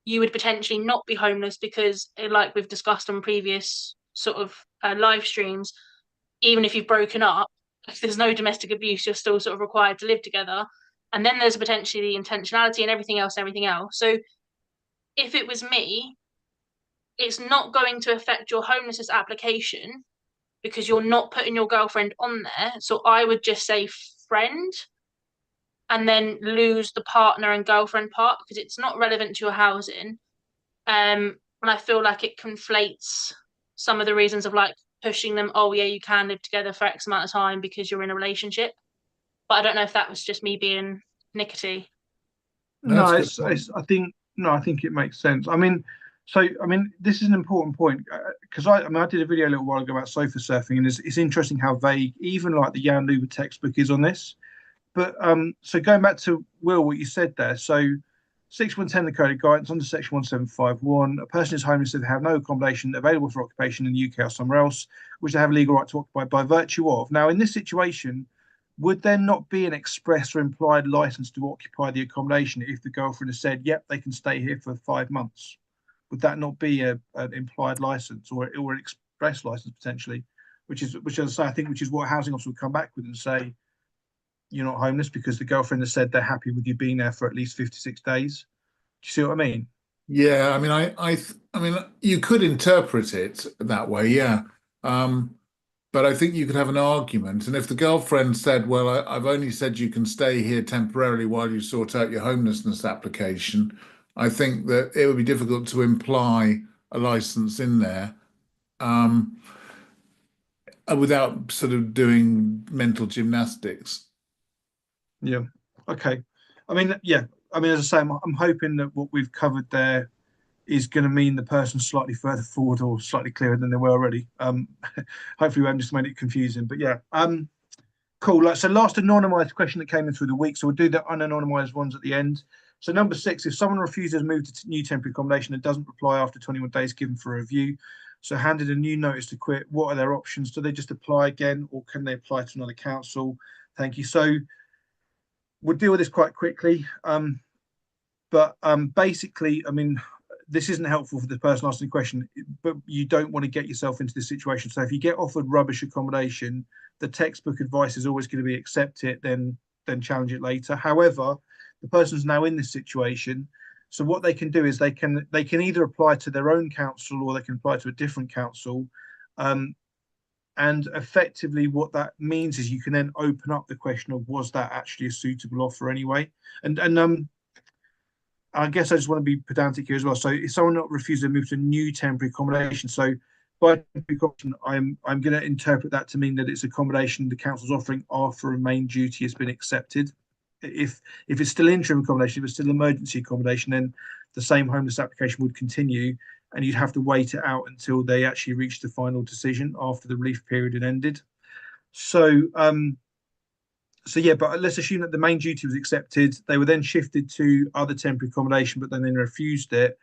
you would potentially not be homeless, because like we've discussed on previous sort of live streams, even if you've broken up, if there's no domestic abuse, you're still sort of required to live together. And then there's potentially the intentionality and everything else. So if it was me, it's not going to affect your homelessness application because you're not putting your girlfriend on there. So I would just say friend, and then lose the partner and girlfriend part, because it's not relevant to your housing. And I feel like it conflates some of the reasons of like pushing them, oh yeah, you can live together for X amount of time because you're in a relationship. But I don't know if that was just me being nickety. No, I think it makes sense. I mean, this is an important point, because I did a video a little while ago about sofa surfing, and it's interesting how vague even like the Jan Luber textbook is on this. But so going back to Will, what you said there, so 6.10 the Code of Guidance under section 1751, a person is homeless if they have no accommodation available for occupation in the UK or somewhere else, which they have a legal right to occupy by virtue of. Now, in this situation, would there not be an express or implied license to occupy the accommodation if the girlfriend has said, yep, they can stay here for 5 months? Would that not be an implied license or an express license potentially? Which as I say, I think which is what housing officer would come back with and say, you're not homeless because the girlfriend has said they're happy with you being there for at least 56 days. Do you see what I mean? Yeah, I mean, I mean, you could interpret it that way, yeah. But I think you could have an argument, and if the girlfriend said, "Well, I've only said you can stay here temporarily while you sort out your homelessness application," I think that it would be difficult to imply a license in there, without sort of doing mental gymnastics. Yeah. Okay. I mean, yeah. I mean, as I say, I'm hoping that what we've covered there is going to mean the person's slightly further forward or slightly clearer than they were already. Hopefully, we haven't just made it confusing. But yeah. Cool. So last anonymized question that came in through the week. So we'll do the unanonymized ones at the end. So number 6, if someone refuses move to new temporary accommodation and doesn't reply after 21 days given for a review, so handed a new notice to quit, what are their options? Do they just apply again, or can they apply to another council? Thank you. So we'll deal with this quite quickly. Basically, I mean, this isn't helpful for the person asking the question, but you don't want to get yourself into this situation. So if you get offered rubbish accommodation, the textbook advice is always going to be accept it, then challenge it later. However, the person's now in this situation, so what they can do is they can either apply to their own council or they can apply to a different council. And effectively what that means is you can then open up the question of, was that actually a suitable offer anyway? And I guess I just want to be pedantic here as well. So if someone not refuses to move to new temporary accommodation, so by temporary accommodation, I'm going to interpret that to mean that it's accommodation the council's offering after a main duty has been accepted. If it's still interim accommodation, if it's still emergency accommodation, then the same homeless application would continue, and you'd have to wait it out until they actually reach the final decision after the relief period had ended. So yeah, but let's assume that the main duty was accepted. They were then shifted to other temporary accommodation, but then they refused it.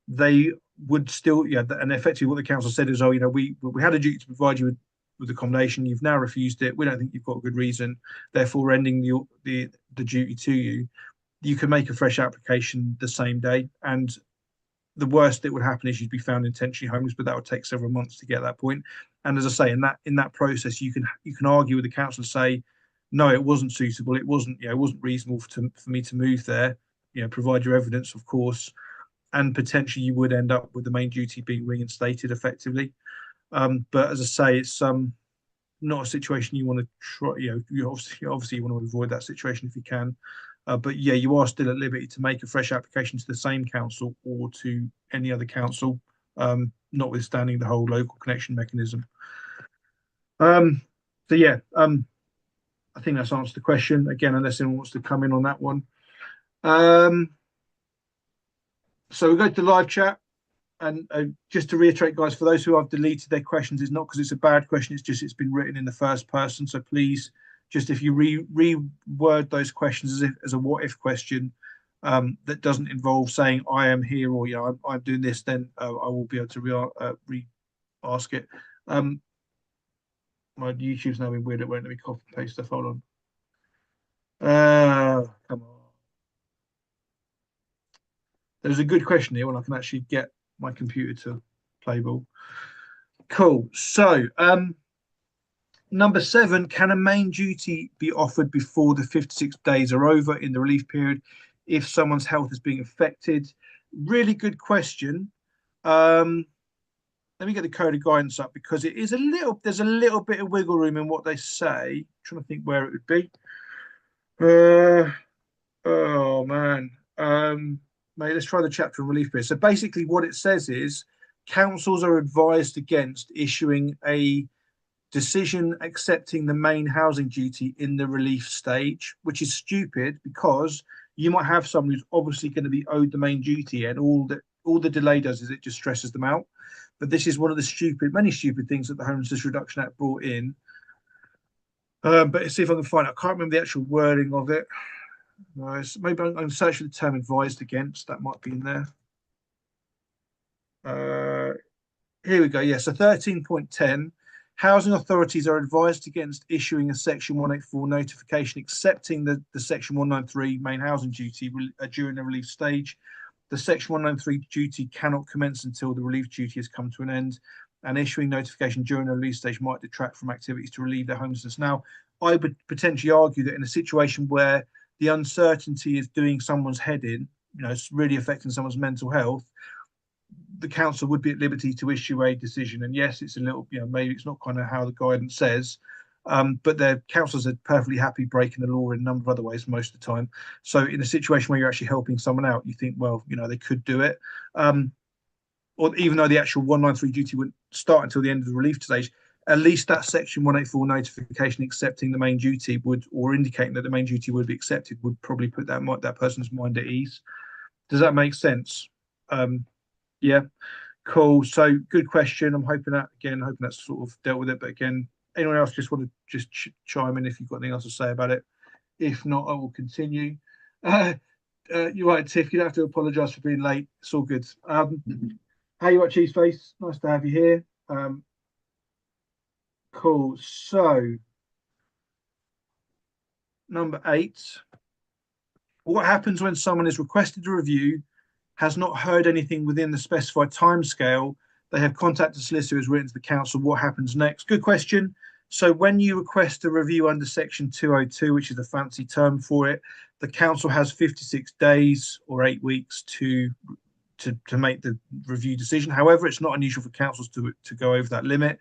They would still, yeah, and effectively what the council said is, oh, you know, we had a duty to provide you with accommodation. You've now refused it. We don't think you've got a good reason. Therefore, ending the duty to you. You can make a fresh application the same day, and the worst that would happen is you'd be found intentionally homeless, but that would take several months to get that point. And as I say, in that process, you can argue with the council and say, no, it wasn't suitable. It wasn't, it wasn't reasonable for me to move there. Provide your evidence, of course, and potentially you would end up with the main duty being reinstated effectively. But as I say, it's not a situation you want to try. You obviously want to avoid that situation if you can. But yeah, you are still at liberty to make a fresh application to the same council or to any other council, notwithstanding the whole local connection mechanism. So yeah, I think that's answered the question. Again, unless anyone wants to come in on that one. So we'll go to the live chat. And just to reiterate, guys, for those who have deleted their questions, it's not because it's a bad question, it's just it's been written in the first person. So please, just if you reword those questions as a what if question that doesn't involve saying I am here or I'm doing this, then I will be able to re-ask it. My YouTube's now been weird. It won't let me copy and paste stuff. Hold on. Come on. There's a good question here when I can actually get my computer to play ball. Cool. So number 7, can a main duty be offered before the 56 days are over in the relief period if someone's health is being affected? Really good question. Let me get the code of guidance up because there's a little bit of wiggle room in what they say. I'm trying to think where it would be. Oh man. Mate, let's try the chapter on relief period. So basically what it says is councils are advised against issuing a decision accepting the main housing duty in the relief stage, which is stupid because you might have someone who's obviously going to be owed the main duty, and all the delay does is it just stresses them out. But this is one of the many stupid things that the Homelessness Reduction Act brought in. But let's see if I can find it. I can't remember the actual wording of it. Maybe I'm going to search for the term advised against. That might be in there. Here we go. Yeah, so 13.10. Housing authorities are advised against issuing a Section 184 notification accepting the Section 193 main housing duty during the relief stage. The Section 193 duty cannot commence until the relief duty has come to an end, and issuing notification during the relief stage might detract from activities to relieve their homelessness. Now, I would potentially argue that in a situation where the uncertainty is doing someone's head in, it's really affecting someone's mental health, the council would be at liberty to issue a decision. And yes, it's a little, maybe it's not kind of how the guidance says, but their councils are perfectly happy breaking the law in a number of other ways most of the time. So in a situation where you're actually helping someone out, you think, well, they could do it. Or even though the actual 193 duty wouldn't start until the end of the relief stage, at least that Section 184 notification accepting the main duty or indicating that the main duty would be accepted would probably put that person's mind at ease. Does that make sense? Yeah, cool. So good question. I'm hoping that's sort of dealt with it. But again, anyone else just want to just chime in if you've got anything else to say about it? If not, I will continue. You're right, Tiff. You don't have to apologise for being late. It's all good. How you at, Cheeseface? Nice to have you here. Cool. So, number 8. What happens when someone has requested a review, has not heard anything within the specified timescale? They have contacted the solicitor who has written to the council. What happens next? Good question. So when you request a review under section 202, which is a fancy term for it, the council has 56 days or 8 weeks to make the review decision. However, it's not unusual for councils to go over that limit.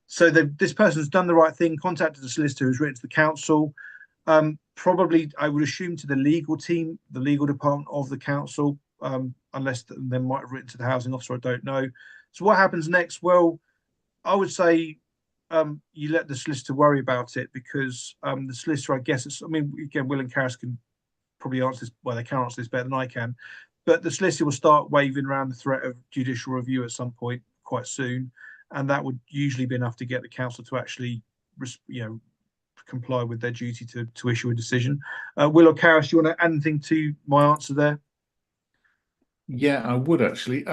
So this person's done the right thing, contacted the solicitor who's written to the council. Probably, I would assume, to the legal team, the legal department of the council, unless they might have written to the housing officer, I don't know. So what happens next? Well, I would say you let the solicitor worry about it, because the solicitor, I guess, again, Will and Karis can probably answer this, well, they can answer this better than I can, but the solicitor will start waving around the threat of judicial review at some point quite soon, and that would usually be enough to get the council to actually, comply with their duty to issue a decision. Will or Karis, do you want to add anything to my answer there? Yeah, I would actually.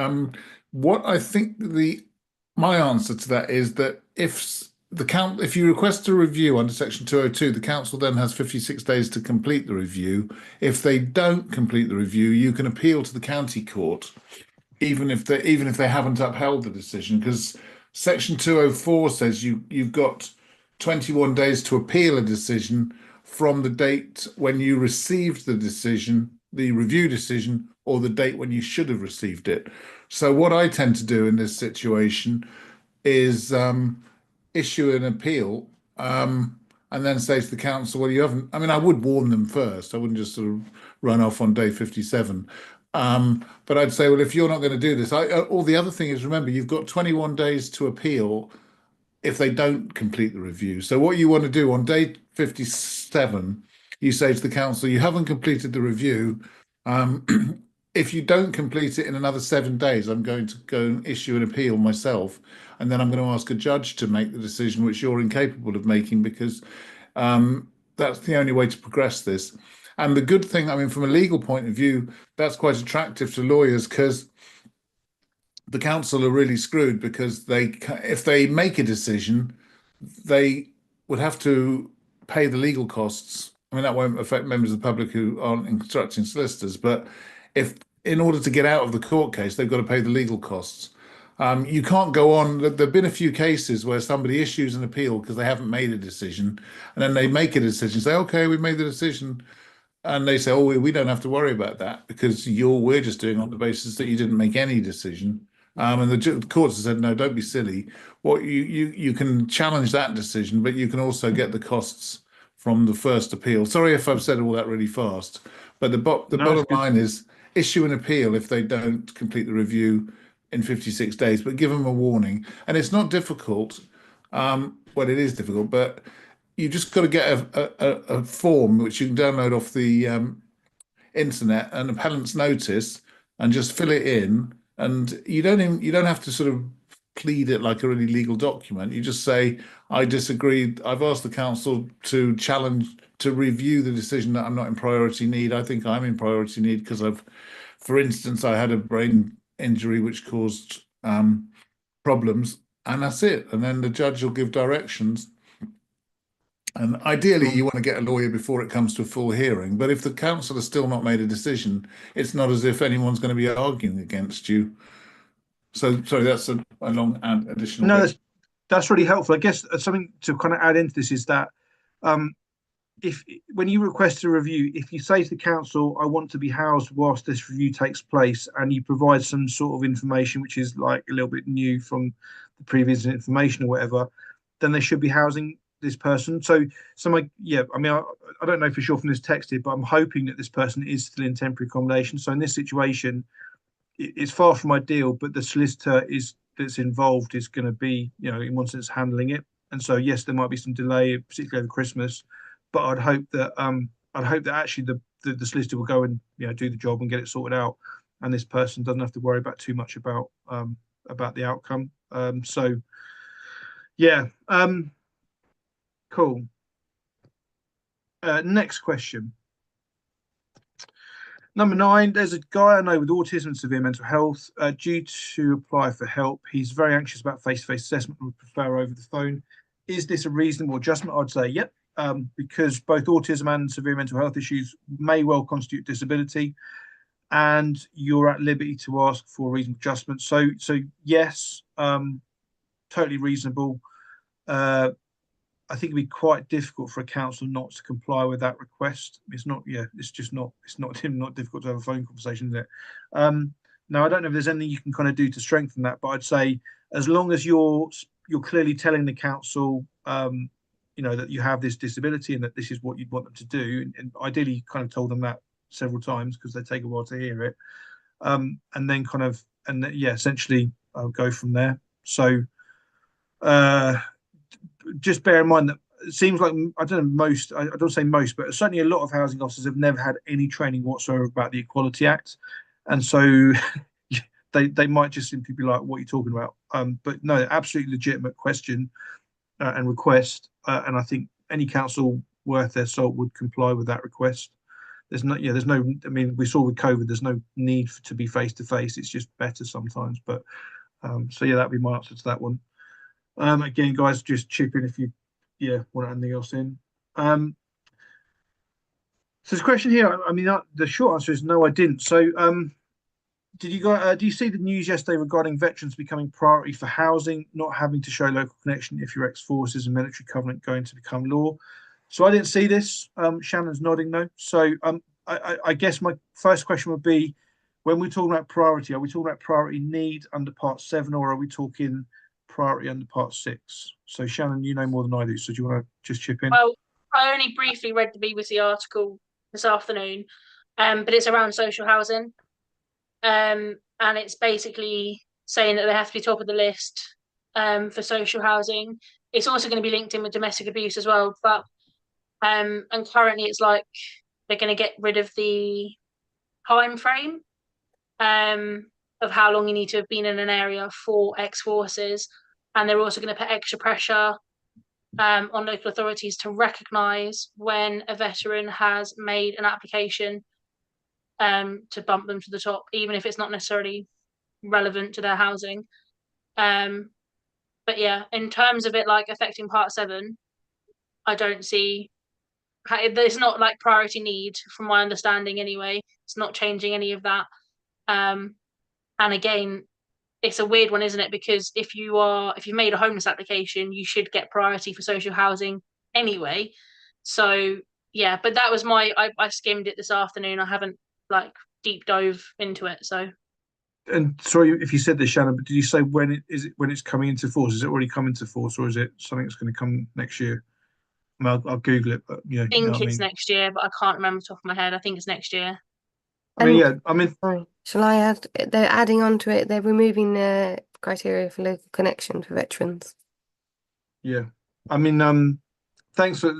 What I think my answer to that is that if you request a review under section 202, the council then has 56 days to complete the review. If they don't complete the review, you can appeal to the county court, even if they haven't upheld the decision, because section 204 says you've got 21 days to appeal a decision from the date when you received the decision, the review decision, or the date when you should have received it. So what I tend to do in this situation is issue an appeal, and then say to the council, well, you haven't, I would warn them first. I wouldn't just sort of run off on day 57. But I'd say, well, if you're not going to do this, or the other thing is, remember, you've got 21 days to appeal if they don't complete the review. So what you want to do on day 57, you say to the council, you haven't completed the review. If you don't complete it in another 7 days, I'm going to go and issue an appeal myself. And then I'm going to ask a judge to make the decision, which you're incapable of making, because that's the only way to progress this. And the good thing, from a legal point of view, that's quite attractive to lawyers, because the council are really screwed, because if they make a decision, they would have to pay the legal costs. That won't affect members of the public who aren't instructing solicitors, but if in order to get out of the court case, they've got to pay the legal costs. You can't go on. There've been a few cases where somebody issues an appeal because they haven't made a decision, and then they make a decision, say, okay, we've made the decision. And they say, oh, we don't have to worry about that, because we're just doing it on the basis that you didn't make any decision. And the courts have said, no, don't be silly. What you can challenge that decision, but you can also get the costs from the first appeal. Sorry if I've said all that really fast, but the bottom line is issue an appeal if they don't complete the review in 56 days, but give them a warning. And it's not difficult. Well, it is difficult, but you just got to get a form which you can download off the internet, an appellant's notice, and just fill it in. And you don't have to sort of plead it like a really legal document. You just say, I disagree. I've asked the council to review the decision that I'm not in priority need. I think I'm in priority need because for instance, I had a brain injury which caused problems, and that's it. And then the judge will give directions. And ideally, you want to get a lawyer before it comes to a full hearing. But if the council has still not made a decision, it's not as if anyone's going to be arguing against you. So, sorry, that's a long additional. No, that's really helpful. I guess something to kind of add into this is that when you request a review, if you say to the council, I want to be housed whilst this review takes place, and you provide some sort of information which is like a little bit new from the previous information or whatever, then they should be housing this person. I don't know for sure from this text here, but I'm hoping that this person is still in temporary accommodation. So in this situation, it's far from ideal, but the solicitor that's involved is going to be, in one sense, handling it. And so yes, there might be some delay, particularly over Christmas, but I'd hope that actually the solicitor will go and do the job and get it sorted out, and this person doesn't have to worry about too much about the outcome. Cool. Next question. Number 9, there's a guy I know with autism and severe mental health. Due to apply for help, he's very anxious about face-to-face assessment and would prefer over the phone. Is this a reasonable adjustment? I'd say yep, because both autism and severe mental health issues may well constitute disability, and you're at liberty to ask for a reasonable adjustment. So yes, totally reasonable. I think it'd be quite difficult for a council not to comply with that request. It's not, yeah, it's just not, it's not difficult to have a phone conversation, is it? Now, I don't know if there's anything you can kind of do to strengthen that, but I'd say as long as you're clearly telling the council, you know, that you have this disability and that this is what you'd want them to do, and ideally kind of told them that several times because they take a while to hear it, and then kind of, and yeah, essentially go from there. So, just bear in mind that it seems like, I don't know, most, I don't say most, but certainly a lot of housing officers have never had any training whatsoever about the Equality Act. And so they might just simply be like, what are you talking about? But no, absolutely legitimate question and request. And I think any council worth their salt would comply with that request. There's no, yeah, there's no, I mean, we saw with COVID, there's no need to be face to face. It's just better sometimes. But so yeah, that'd be my answer to that one. Again, guys, just chip in if you, yeah, want anything else in. So there's a question here. I mean, the short answer is no, I didn't. So, do you see the news yesterday regarding veterans becoming priority for housing, not having to show local connection if your ex-forces and military covenant going to become law? So I didn't see this. Shannon's nodding no. So I guess my first question would be, when we're talking about priority, are we talking about priority need under Part 7, or are we talking priority under Part 6? So Shannon, you know more than I do, so do you want to just chip in? Well, I only briefly read the BBC article this afternoon, but it's around social housing, and it's basically saying that they have to be top of the list for social housing. It's also going to be linked in with domestic abuse as well, but and currently it's like they're going to get rid of the time frame of how long you need to have been in an area for ex-forces, and they're also going to put extra pressure on local authorities to recognise when a veteran has made an application to bump them to the top, even if it's not necessarily relevant to their housing. But yeah, in terms of it like affecting Part 7, I don't see how, it's not like priority need from my understanding anyway. It's not changing any of that. And again, it's a weird one, isn't it? Because if you've made a homeless application, you should get priority for social housing anyway. So yeah, but that was I skimmed it this afternoon. I haven't like deep dove into it. So. And sorry if you said this, Shannon, but did you say when it's coming into force? Is it already come into force, or is it something that's going to come next year? I mean, I'll Google it, but yeah, I think it's next year, but I can't remember off the top of my head. I think it's next year. I mean, yeah, I mean, sorry, shall I add? They're adding on to it. They're removing the criteria for local connection for veterans. Yeah, I mean, thanks for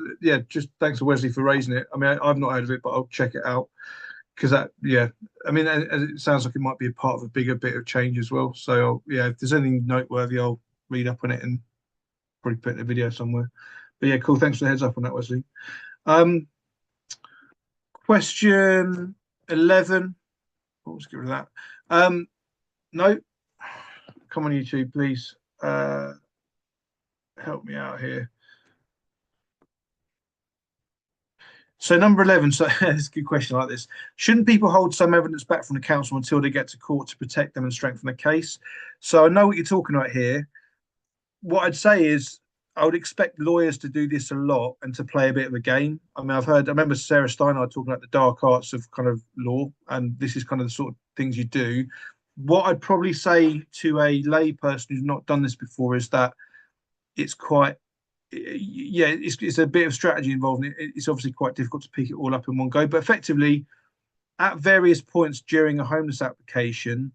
Wesley for raising it. I mean, I've not heard of it, but I'll check it out because that, yeah, I mean, it sounds like it might be a part of a bigger bit of change as well. So yeah, if there's anything noteworthy, I'll read up on it and probably put in a video somewhere. But yeah, cool. Thanks for the heads up on that, Wesley. Question 11. Oh, let's get rid of that. No, come on, YouTube, please. Help me out here. So number 11, so it's a good question like this. Shouldn't people hold some evidence back from the council until they get to court to protect them and strengthen the case? So I know what you're talking about here. What I'd say is I would expect lawyers to do this a lot and to play a bit of a game. I mean, I remember Sarah Steinhardt talking about the dark arts of kind of law, and this is kind of the sort of things you do. What I'd probably say to a lay person who's not done this before is that it's quite, yeah, it's a bit of strategy involved. It's obviously quite difficult to pick it all up in one go, but effectively at various points during a homeless application,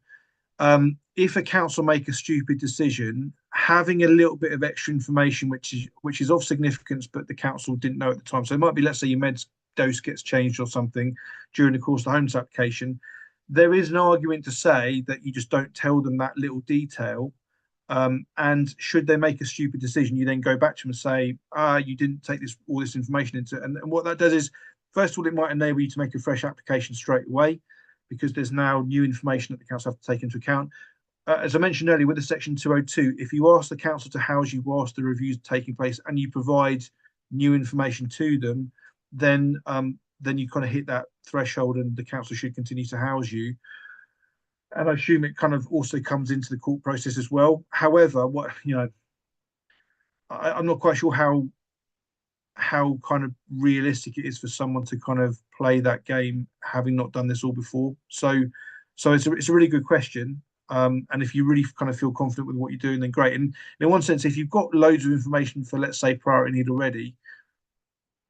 if a council make a stupid decision, having a little bit of extra information, which is of significance, but the council didn't know at the time. So it might be, let's say your meds dose gets changed or something during the course of the homeless application. There is an argument to say that you just don't tell them that little detail, And should they make a stupid decision, you then go back to them and say, you didn't take all this information into. And what that does is, first of all, it might enable you to make a fresh application straight away, because there's now new information that the council have to take into account. As I mentioned earlier, with the Section 202, if you ask the council to house you whilst the review is taking place and you provide new information to them, then you kind of hit that threshold and the council should continue to house you. And I assume it kind of also comes into the court process as well. However, I'm not quite sure how kind of realistic it is for someone to kind of play that game, having not done this all before. So it's a really good question. And if you really kind of feel confident with what you're doing, then great. And in one sense, if you've got loads of information for, let's say, priority need already,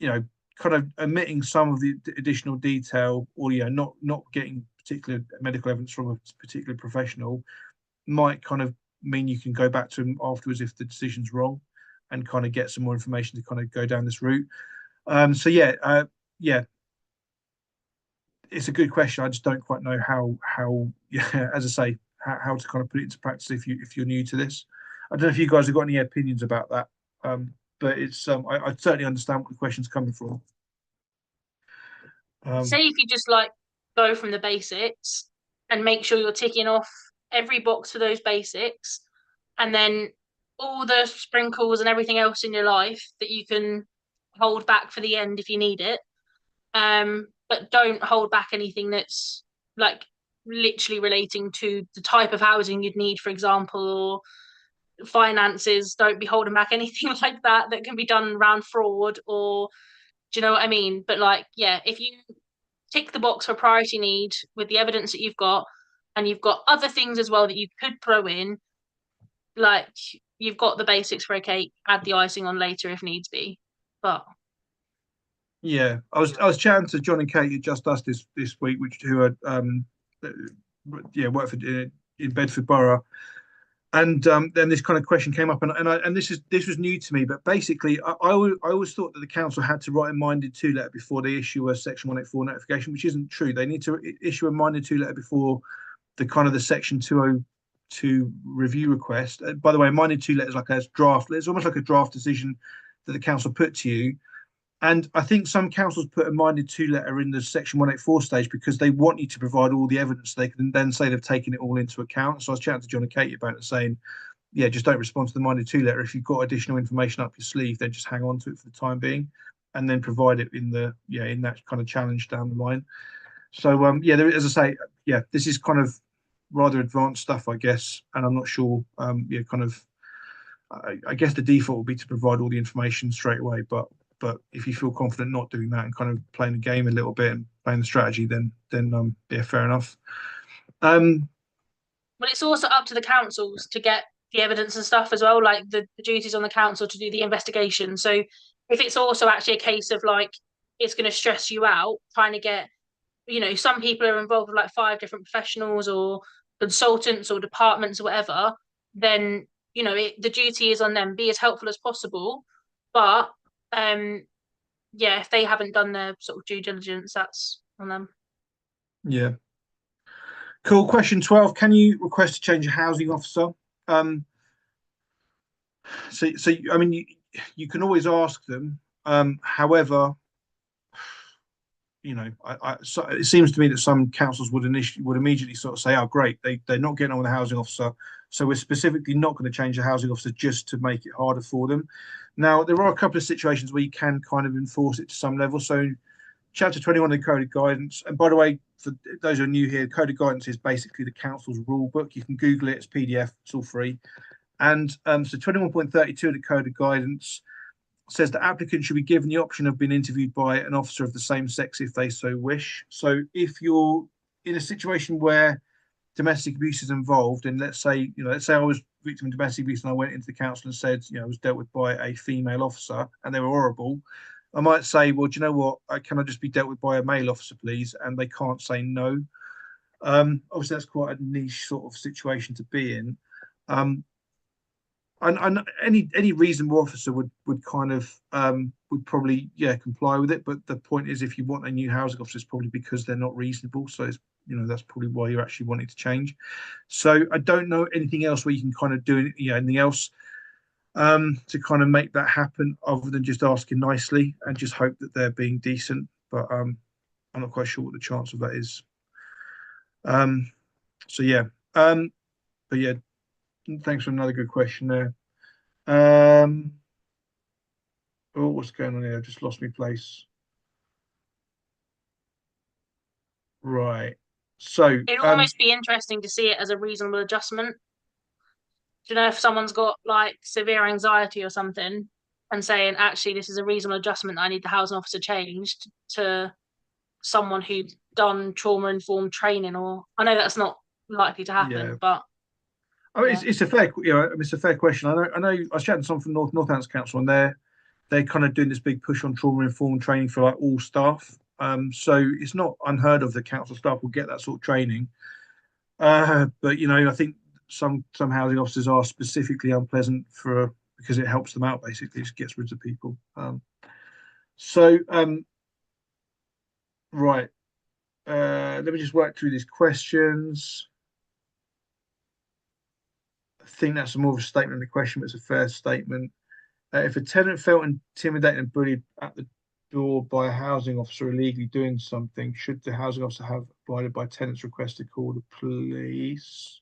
kind of omitting some of the additional detail, or not getting particular medical evidence from a particular professional might kind of mean you can go back to them afterwards if the decision's wrong, and kind of get some more information to kind of go down this route. It's a good question. I just don't quite know how as I say, how to kind of put it into practice if you're new to this. I don't know if you guys have got any opinions about that, but it's I certainly understand what the question's coming from. Say if you just like go from the basics and make sure you're ticking off every box for those basics, and then all the sprinkles and everything else in your life that you can hold back for the end if you need it. But don't hold back anything that's like literally relating to the type of housing you'd need, for example, or finances. Don't be holding back anything like that can be done around fraud, or do you know what I mean? But like, yeah, if you tick the box for priority need with the evidence that you've got, and you've got other things as well that you could throw in, like you've got the basics for a cake, add the icing on later if needs be. But yeah, I was chatting to John and Kate at Just Us this week, who are work for in Bedford Borough, and then this kind of question came up, and this was new to me, but basically I always thought that the council had to write a minded to letter before they issue a Section 184 notification, which isn't true. They need to issue a minded to letter before the Section 202 review request. By the way, a minded to letter is like a draft. It's almost like a draft decision that the council put to you. And I think some councils put a minded to letter in the Section 184 stage because they want you to provide all the evidence. They can then say they've taken it all into account. So I was chatting to John and Katie about it, saying, yeah, just don't respond to the minded to letter. If you've got additional information up your sleeve, then just hang on to it for the time being, and then provide it in that kind of challenge down the line. So as I say, this is kind of rather advanced stuff, I guess, and I'm not sure. I guess the default would be to provide all the information straight away, but if you feel confident not doing that and kind of playing the game a little bit and playing the strategy, then fair enough. Well, it's also up to the councils to get the evidence and stuff as well, like the duties on the council to do the investigation. So if it's also actually a case of like it's going to stress you out trying to get, some people are involved with like 5 different professionals or consultants or departments or whatever, then the duty is on them. Be as helpful as possible, but if they haven't done their sort of due diligence, that's on them. Yeah. Cool. Question 12. Can you request to change a housing officer? So I mean, you can always ask them. However, so it seems to me that some councils would immediately sort of say, "Oh, great, they're not getting on with the housing officer, so we're specifically not going to change the housing officer just to make it harder for them." Now, there are a couple of situations where you can kind of enforce it to some level. So, Chapter 21 of the Code of Guidance, and by the way, for those who are new here, Code of Guidance is basically the council's rule book. You can Google it; it's PDF. It's all free. And so, 21.32 of the Code of Guidance says that applicants should be given the option of being interviewed by an officer of the same sex if they so wish. So if you're in a situation where domestic abuse is involved, and let's say I was victim of domestic abuse and I went into the council and said, I was dealt with by a female officer and they were horrible, I might say, well, do you know what? Can I just be dealt with by a male officer, please? And they can't say no. Obviously, that's quite a niche sort of situation to be in. and any reasonable officer would kind of would probably comply with it. But the point is, if you want a new housing officer, it's probably because they're not reasonable. So it's, that's probably why you're actually wanting to change. So I don't know anything else where you can kind of do anything else to kind of make that happen other than just asking nicely and just hope that they're being decent. But I'm not quite sure what the chance of that is. So yeah, but yeah, thanks for another good question there. Oh, what's going on here? I just lost my place. Right. So It'd almost be interesting to see it as a reasonable adjustment. Do you know if someone's got like severe anxiety or something and saying, actually, this is a reasonable adjustment, I need the housing officer changed to someone who's done trauma-informed training, or I know that's not likely to happen, but I mean, it's a fair, it's a fair question. I know. I was chatting to someone from Northants Council, and they're kind of doing this big push on trauma-informed training for like all staff. So it's not unheard of that council staff will get that sort of training. But I think some housing officers are specifically unpleasant because it helps them out. Basically, it just gets rid of people. Right. Let me just work through these questions. I think that's more of a statement than a question, but it's a fair statement. If a tenant felt intimidated and bullied at the door by a housing officer illegally doing something, should the housing officer have abided by tenant's request to call the police?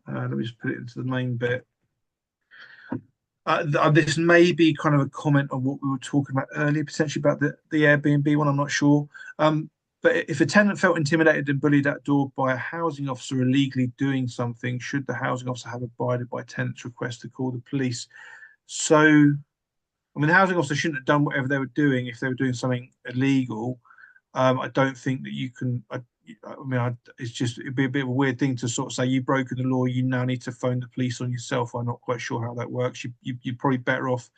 Let me just put it into the main bit. This may be kind of a comment on what we were talking about earlier, potentially about the Airbnb one. I'm not sure. But if a tenant felt intimidated and bullied at door by a housing officer illegally doing something, should the housing officer have abided by tenant's request to call the police? So, I mean, the housing officer shouldn't have done whatever they were doing if they were doing something illegal. I don't think that you can. It's just, it'd be a bit of a weird thing to sort of say you've broken the law, you now need to phone the police on yourself. I'm not quite sure how that works. You're probably better off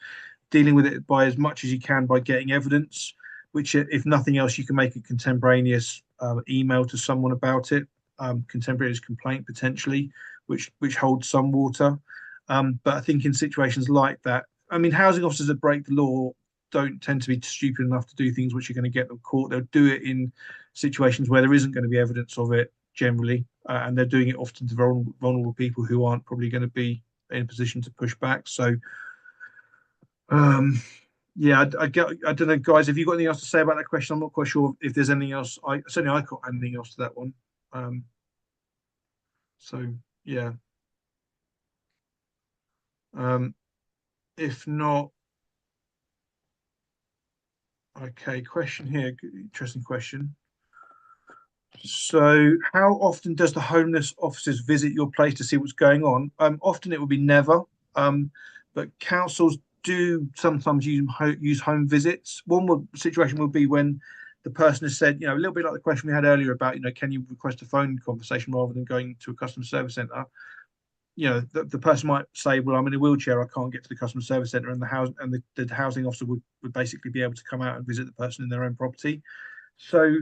dealing with it by as much as you can by getting evidence, which, if nothing else, you can make a contemporaneous email to someone about it, contemporaneous complaint potentially, which holds some water. But I think in situations like that, I mean, housing officers that break the law don't tend to be stupid enough to do things which are going to get them caught. They'll do it in situations where there isn't going to be evidence of it generally, and they're doing it often to vulnerable people who aren't probably going to be in a position to push back. So, yeah, I don't know, guys. Have you got anything else to say about that question? I'm not quite sure if there's anything else. I can't add anything else to that one. So yeah. If not, okay. Question here. Interesting question. So, how often does the homeless officers visit your place to see what's going on? Often it will be never, but councils do sometimes use home visits. One situation will be when the person has said, a little bit like the question we had earlier about, can you request a phone conversation rather than going to a customer service centre? The person might say, well, I'm in a wheelchair, I can't get to the customer service centre, and the housing officer would basically be able to come out and visit the person in their own property. So,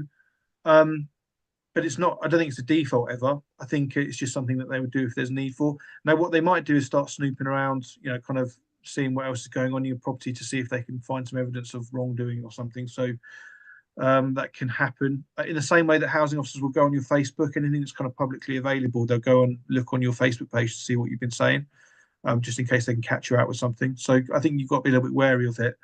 but it's not, I don't think it's a default ever. I think it's just something that they would do if there's a need for. Now, what they might do is start snooping around, kind of seeing what else is going on in your property to see if they can find some evidence of wrongdoing or something. So that can happen. In the same way that housing officers will go on your Facebook, anything that's kind of publicly available, they'll go and look on your Facebook page to see what you've been saying, just in case they can catch you out with something. So I think you've got to be a little bit wary of it.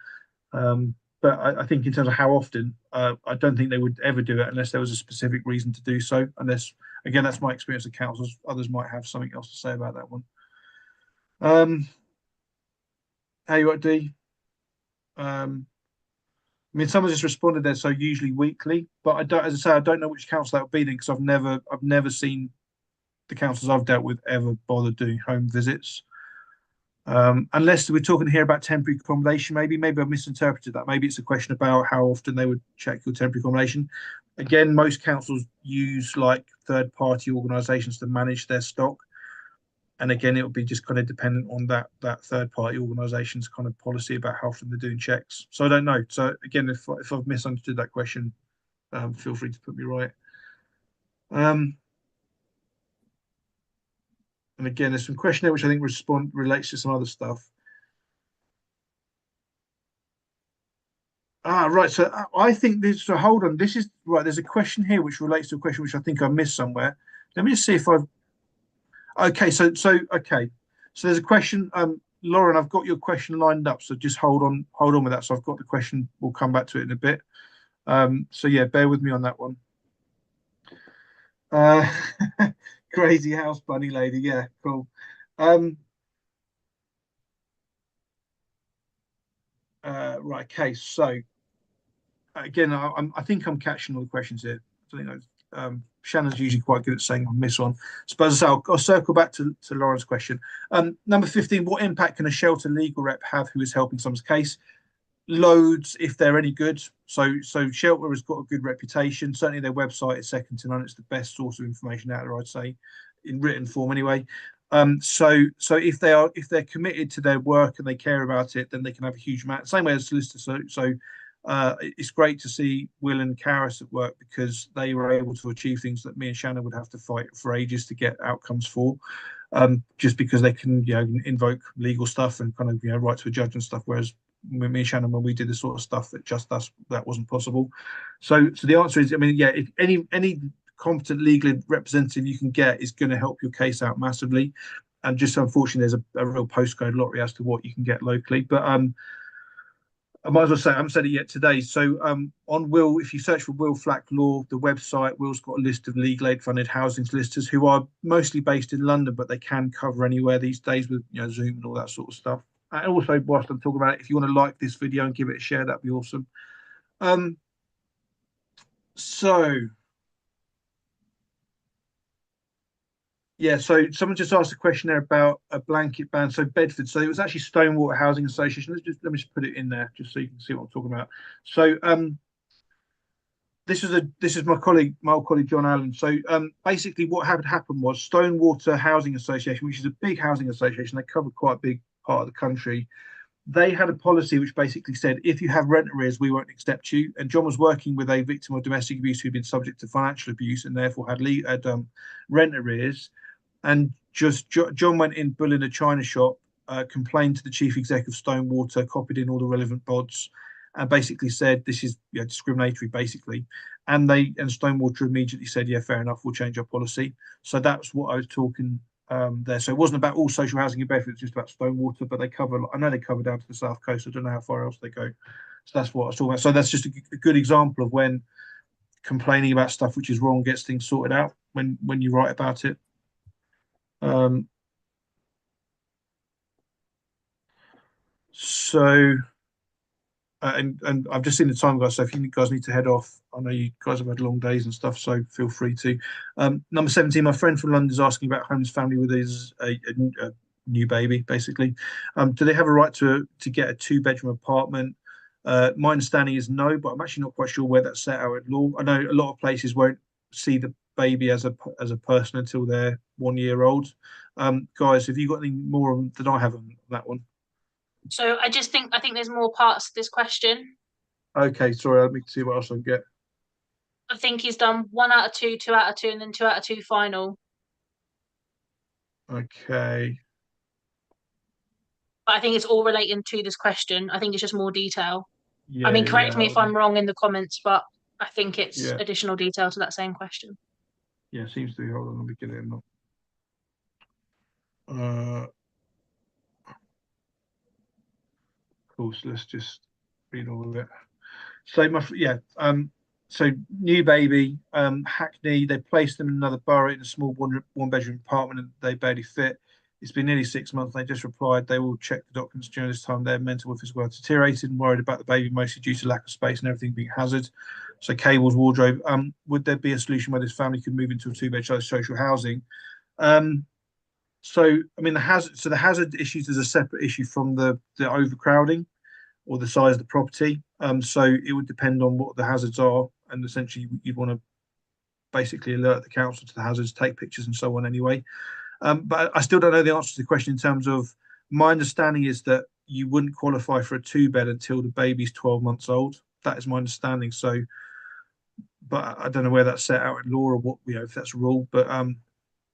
But I think in terms of how often, I don't think they would ever do it unless there was a specific reason to do so. Unless, again, that's my experience of councils. Others might have something else to say about that one. How you at, D? I mean, someone just responded there, so usually weekly. But I don't, as I say, I don't know which council that would be then, because I've never seen the councils I've dealt with ever bother doing home visits. Unless we're talking here about temporary accommodation, maybe I've misinterpreted that. Maybe it's a question about how often they would check your temporary accommodation. Again, most councils use like third-party organisations to manage their stock, and again, it will be just kind of dependent on that third-party organisation's kind of policy about how often they're doing checks. So I don't know. So again, if I've misunderstood that question, feel free to put me right. And again, there's some question there which I think relates to some other stuff. Right. So I think this. So hold on. This is right. There's a question here which relates to a question which I think I missed somewhere. Let me just see if I've. Okay. Okay. So there's a question. Lauren, I've got your question lined up. So just hold on with that. So I've got the question. We'll come back to it in a bit. So yeah, bear with me on that one. Crazy house bunny lady. Yeah, cool. Right. Okay. So again, I think I'm catching all the questions here. So, Shannon's usually quite good at saying I'll miss one. So as I say, I'll circle back to Lauren's question. Number 15, what impact can a shelter legal rep have who is helping someone's case? Loads, if they're any good. So shelter has got a good reputation. Certainly their website is second to none. It's the best source of information out there, I'd say, in written form anyway. So if they're committed to their work and they care about it, then they can have a huge amount. Same way as solicitors. So it's great to see Will and Karis at work because they were able to achieve things that me and Shannon would have to fight for ages to get outcomes for, just because they can invoke legal stuff and kind of write to a judge and stuff. Whereas me and Shannon, when we did this sort of stuff, that wasn't possible. So the answer is, I mean, yeah, if any competent legal representative you can get is going to help your case out massively. And just unfortunately, there's a real postcode lottery as to what you can get locally. But I might as well say I haven't said it yet today. So on Will, if you search for Will Flack Law, the website, Will's got a list of legal aid funded housing solicitors who are mostly based in London, but they can cover anywhere these days with Zoom and all that sort of stuff. And also, whilst I'm talking about it, if you want to like this video and give it a share, that'd be awesome. Yeah, so someone just asked a question there about a blanket ban. So Bedford, so it was actually Stonewater Housing Association. Let me just put it in there just so you can see what I'm talking about. So this is my old colleague John Allen. So basically what had happened was Stonewater Housing Association, which is a big housing association, they cover quite a big part of the country. They had a policy which basically said, if you have rent arrears, we won't accept you. And John was working with a victim of domestic abuse who'd been subject to financial abuse and therefore had rent arrears. And just John went in, bull in a china shop, complained to the chief exec of Stonewater, copied in all the relevant bods, and basically said this is discriminatory, basically. And Stonewater immediately said, yeah, fair enough, we'll change our policy. So that's what I was talking there. So it wasn't about all social housing in Bedford, it's just about Stonewater, but I know they cover down to the south coast. I don't know how far else they go. So that's what I was talking about. So that's just a good example of when complaining about stuff which is wrong gets things sorted out when you write about it. And I've just seen the time, guys. So if you guys need to head off, I know you guys have had long days and stuff, so feel free to. Number 17, my friend from London is asking about homeless family with his a new baby, basically. Do they have a right to get a 2-bedroom apartment? My understanding is no, but I'm actually not quite sure where that's set out at law. I know a lot of places won't see the baby as a person until they're 1 year old. Guys, have you got any more than I have on that one? So I think there's more parts to this question. Okay, sorry, let me see what else I can get. I think he's done 1 out of 2, 2 out of 2, and then 2 out of 2 final. Okay. But I think it's all relating to this question. I think it's just more detail. Yeah, I mean, correct me if I'm wrong in the comments, but I think it's additional detail to that same question. Yeah, seems to be. Hold on, let me get it in. Cool. So let's just read all of it. So so new baby, Hackney. They placed them in another borough in a small one-bedroom apartment, and they barely fit. It's been nearly 6 months. They just replied they will check the documents during this time. Their mental and physical health deteriorated and worried about the baby, mostly due to lack of space and everything being hazard. So cables, wardrobe. Would there be a solution where this family could move into a 2-bed social housing? So I mean the hazard issues is a separate issue from the overcrowding or the size of the property. So it would depend on what the hazards are, and essentially you'd want to basically alert the council to the hazards, take pictures and so on anyway. But I still don't know the answer to the question in terms of, my understanding is that you wouldn't qualify for a 2-bed until the baby's 12 months old. That is my understanding. So, but I don't know where that's set out in law or what, if that's a rule. But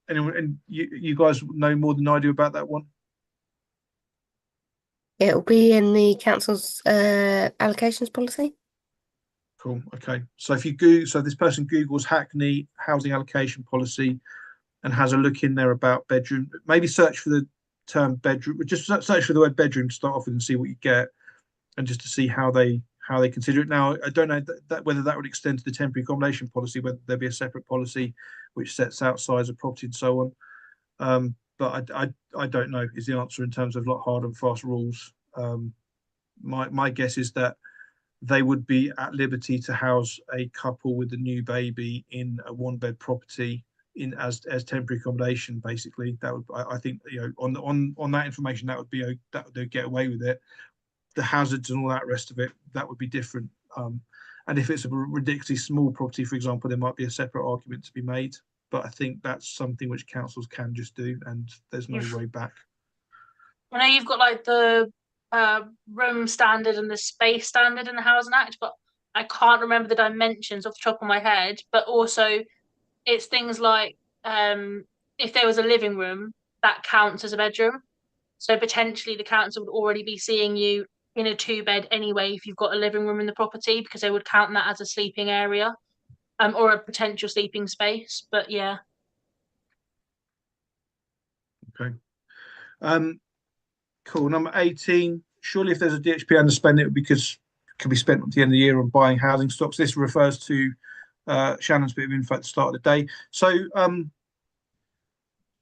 anyone, and you guys know more than I do about that one? It'll be in the council's allocations policy. Cool. Okay. So if you Google, so this person Googles Hackney housing allocation policy and has a look in there about bedroom, maybe search for the term bedroom, just search for the word bedroom to start off with and see what you get, and just to see how they consider it. Now, I don't know that whether that would extend to the temporary accommodation policy, whether there be a separate policy which sets out size of property and so on. But I don't know is the answer in terms of like hard and fast rules. My guess is that they would be at liberty to house a couple with a new baby in a one-bed property in as temporary accommodation. Basically, that would, I think, you know, on that information, that would be that they'd get away with it. The hazards and all that rest of it, that would be different. And if it's a ridiculously small property, for example, there might be a separate argument to be made. But I think that's something which councils can just do, and there's no way back. I know you've got like the room standard and the space standard in the Housing Act, but I can't remember the dimensions off the top of my head. But also, it's things like if there was a living room, that counts as a bedroom. So potentially the council would already be seeing you in a 2-bed anyway if you've got a living room in the property, because they would count that as a sleeping area, or a potential sleeping space. But yeah. Okay. Cool. Number 18. Surely if there's a DHP underspend, it would because can be spent at the end of the year on buying housing stocks. This refers to Shannon's bit of info at the start of the day. So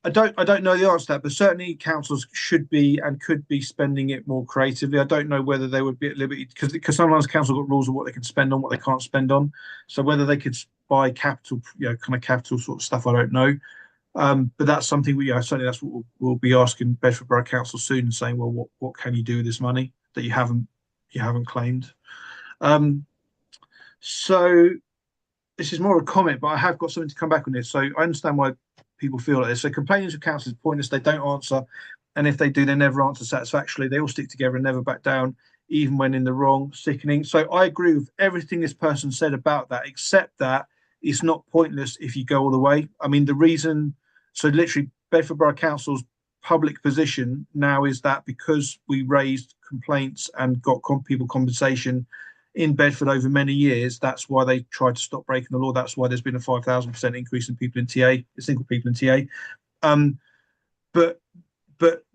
I don't know the answer to that, but certainly councils should be and could be spending it more creatively. I don't know whether they would be at liberty because sometimes councils got rules of what they can spend on, what they can't spend on. So whether they could buy capital, you know, kind of capital sort of stuff, I don't know. But that's something certainly that's what we'll be asking Bedford Borough Council soon and saying, well, what can you do with this money that you haven't claimed? So this is more a comment, but I have got something to come back on this. So I understand why people feel like this. So complaining to council is pointless. They don't answer. And if they do, they never answer satisfactorily. They all stick together and never back down, even when in the wrong. Sickening. So I agree with everything this person said about that, except that it's not pointless if you go all the way. I mean, the reason, so literally Bedford Borough Council's public position now is that because we raised complaints and got people compensation in Bedford over many years, that's why they tried to stop breaking the law. That's why there's been a 5,000% increase in people in TA, single people in TA. But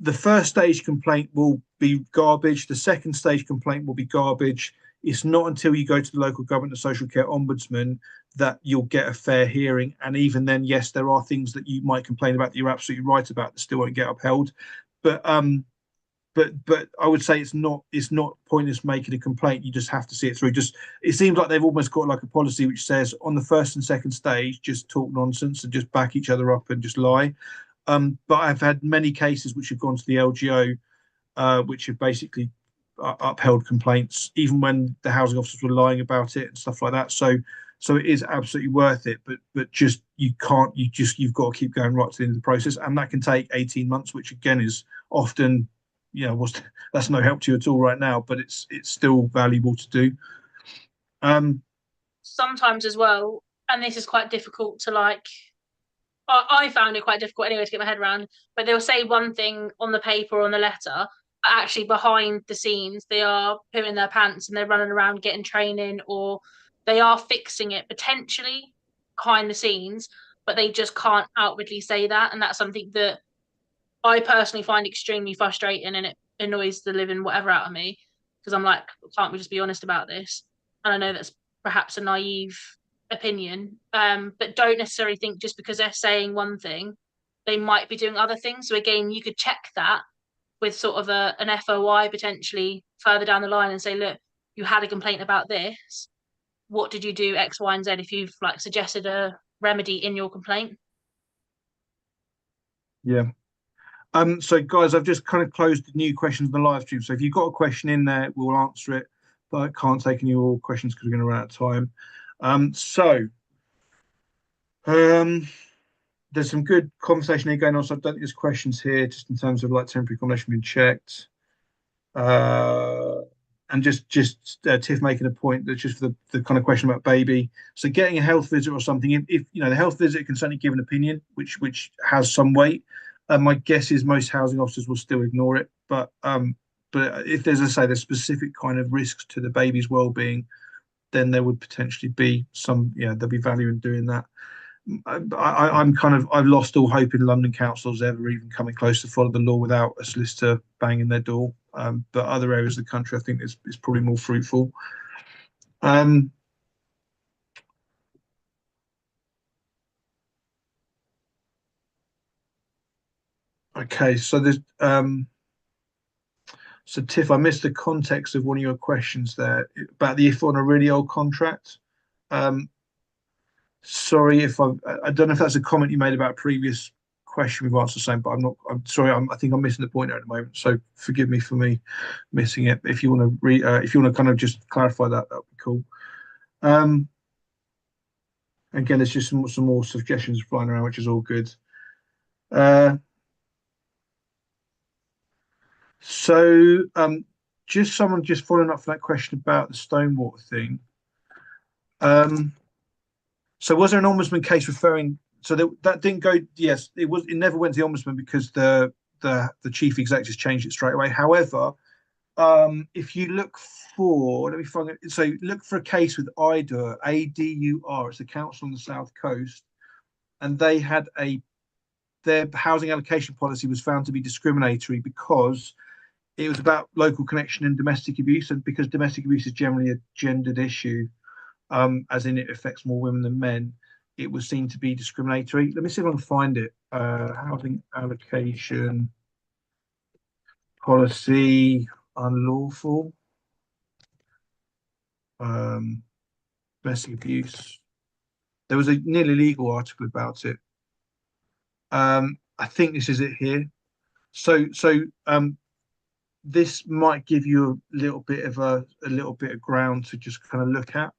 the first stage complaint will be garbage. The second stage complaint will be garbage. It's not until you go to the local government and social care ombudsman that you'll get a fair hearing. And even then, yes, there are things that you might complain about that you're absolutely right about that still won't get upheld. But I would say it's not pointless making a complaint. You just have to see it through. Just it seems like they've almost got like a policy which says on the first and second stage, just talk nonsense and just back each other up and just lie. But I've had many cases which have gone to the LGO, which have basically upheld complaints, even when the housing officers were lying about it and stuff like that. So it is absolutely worth it. But just you've got to keep going right to the end of the process, and that can take 18 months, which again is often, you know, that's no help to you at all right now, but it's still valuable to do. Sometimes as well, and this is quite difficult to like. I found it quite difficult anyway to get my head around. But they'll say one thing on the paper or on the letter, but actually behind the scenes they are pooing their pants and they're running around getting training, or they are fixing it potentially behind the scenes, but they just can't outwardly say that, and that's something that I personally find extremely frustrating, and it annoys the living whatever out of me, because I'm like, can't we just be honest about this? And I know that's perhaps a naive opinion, but don't necessarily think just because they're saying one thing, they might be doing other things. So again, you could check that with sort of an FOI potentially further down the line and say, look, you had a complaint about this. What did you do X, Y, and Z if you've like suggested a remedy in your complaint? Yeah. So guys, I've just kind of closed the new questions in the live stream. So if you've got a question in there, we'll answer it, but I can't take any more questions because we're going to run out of time. There's some good conversation here going on. So I don't think there's questions here just in terms of like temporary accommodation being checked. and just Tiff making a point that's just for the kind of question about baby. So getting a health visit or something, if you know the health visit can certainly give an opinion, which has some weight. My guess is most housing officers will still ignore it, but if there's, as I say, there's specific kind of risks to the baby's well-being, then there would potentially be some, there'll be value in doing that. I've lost all hope in London councils ever even coming close to follow the law without a solicitor banging their door. But other areas of the country, I think, is probably more fruitful. Okay, so there's so Tiff, I missed the context of one of your questions there about the if on a really old contract. Sorry if I don't know if that's a comment you made about a previous question we've answered the same, but I'm sorry, I think I'm missing the point there at the moment. So forgive me for me missing it. If you want to kind of just clarify that would be cool. Again, there's just some more suggestions flying around, which is all good. So just someone just following up for that question about the Stonewater thing. So was there an ombudsman case referring? So that didn't go. Yes, it was. It never went to the ombudsman because the chief executive changed it straight away. However, if you look for, let me find it. So look for a case with IDUR, ADUR. It's a council on the south coast, and they had their housing allocation policy was found to be discriminatory because it was about local connection and domestic abuse, and because domestic abuse is generally a gendered issue, as in it affects more women than men, it was seen to be discriminatory. Let me see if I can find it. Housing allocation policy unlawful. Domestic abuse. There was a nearly legal article about it. I think this is it here. So this might give you a little bit of ground to just kind of look at.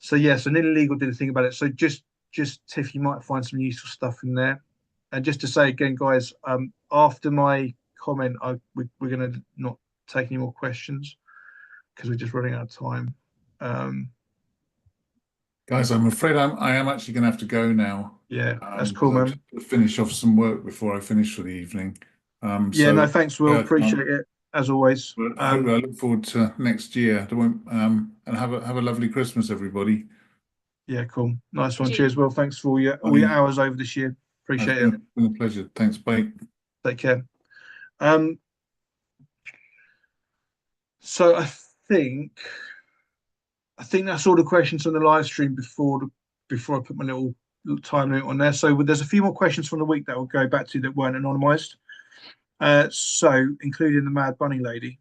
So yeah, so nearly legal did a thing about it. So just Tiff, you might find some useful stuff in there. And just to say again, guys, after my comment, we're going to not take any more questions because we're just running out of time. Guys, I'm afraid I am actually going to have to go now. Yeah, that's cool, man. Finish off some work before I finish for the evening. Yeah, no, thanks, Will. Appreciate it as always. I look forward to next year. And have a lovely Christmas, everybody. Yeah, cool. Nice one. Cheers, Will. Thanks for all your hours over this year. Appreciate it. It's been a pleasure. Thanks. Bye. Take care. So I think that's all the questions on the live stream before I put my little time limit on there. So there's a few more questions from the week that we'll go back to that weren't anonymized. So including the Mad Bunny lady.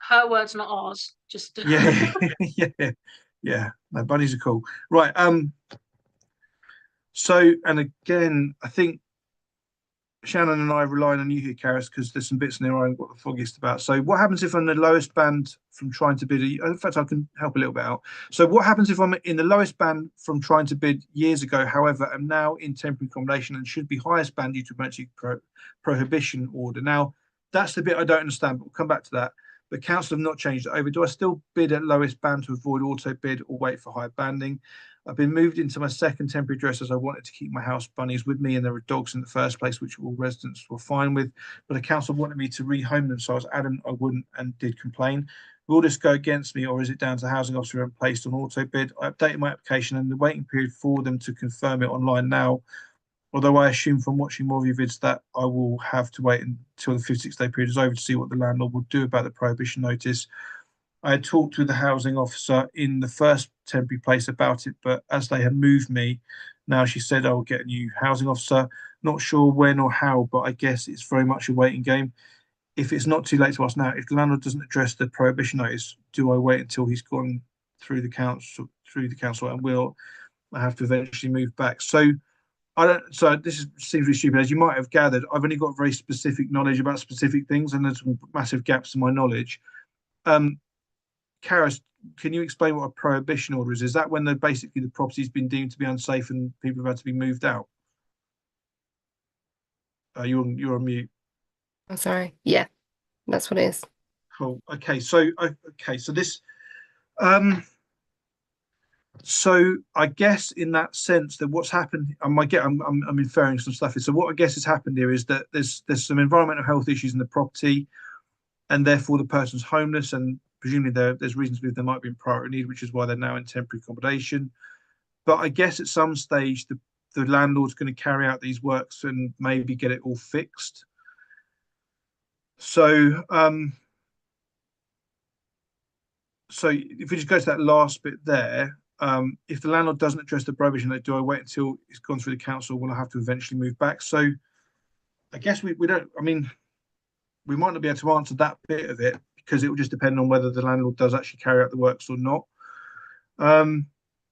Her words, not ours. Just yeah. No, bunnies are cool. Right. So, and again, I think Shannon and I rely on you here, Karis, because there's some bits in there I've got the foggiest about. So what happens if I'm the lowest band from trying to bid? In fact, I can help a little bit out. So what happens if I'm in the lowest band from trying to bid years ago, however, I'm now in temporary accommodation and should be highest band due to emergency prohibition order? Now, that's the bit I don't understand, but we'll come back to that. The council have not changed it over. Do I still bid at lowest band to avoid auto bid or wait for higher banding? I've been moved into my second temporary address as I wanted to keep my house bunnies with me, and there were dogs in the first place, which all residents were fine with. But the council wanted me to rehome them, so I was adamant I wouldn't and did complain. Will this go against me, or is it down to the housing officer and placed on auto bid? I updated my application and the waiting period for them to confirm it online now. Although I assume from watching more of your vids that I will have to wait until the 56-day period is over to see what the landlord will do about the prohibition notice. I had talked with the housing officer in the first temporary place about it, but as they had moved me, now she said I will get a new housing officer. Not sure when or how, but I guess it's very much a waiting game. If it's not too late to ask now, if the landlord doesn't address the prohibition notice, do I wait until he's gone through the council, and will I have to eventually move back? So this seems really stupid. As you might have gathered, I've only got very specific knowledge about specific things, and there's some massive gaps in my knowledge. Karis, can you explain what a prohibition order is? Is that when basically the property's been deemed to be unsafe and people have had to be moved out? You're on mute. I'm sorry. Yeah, that's what it is. Cool. Okay. So this so I guess in that sense that what's happened, I'm inferring some stuff here. So what I guess has happened here is that there's some environmental health issues in the property, and therefore the person's homeless, and presumably there's reasons to believe they might be in priority need, which is why they're now in temporary accommodation. But I guess at some stage the landlord's going to carry out these works and maybe get it all fixed. So so if we just go to that last bit there, if the landlord doesn't address the prohibition, like, do I wait until it's gone through the council? Will I have to eventually move back? So I guess we don't, I mean, we might not be able to answer that bit of it because it will just depend on whether the landlord does actually carry out the works or not.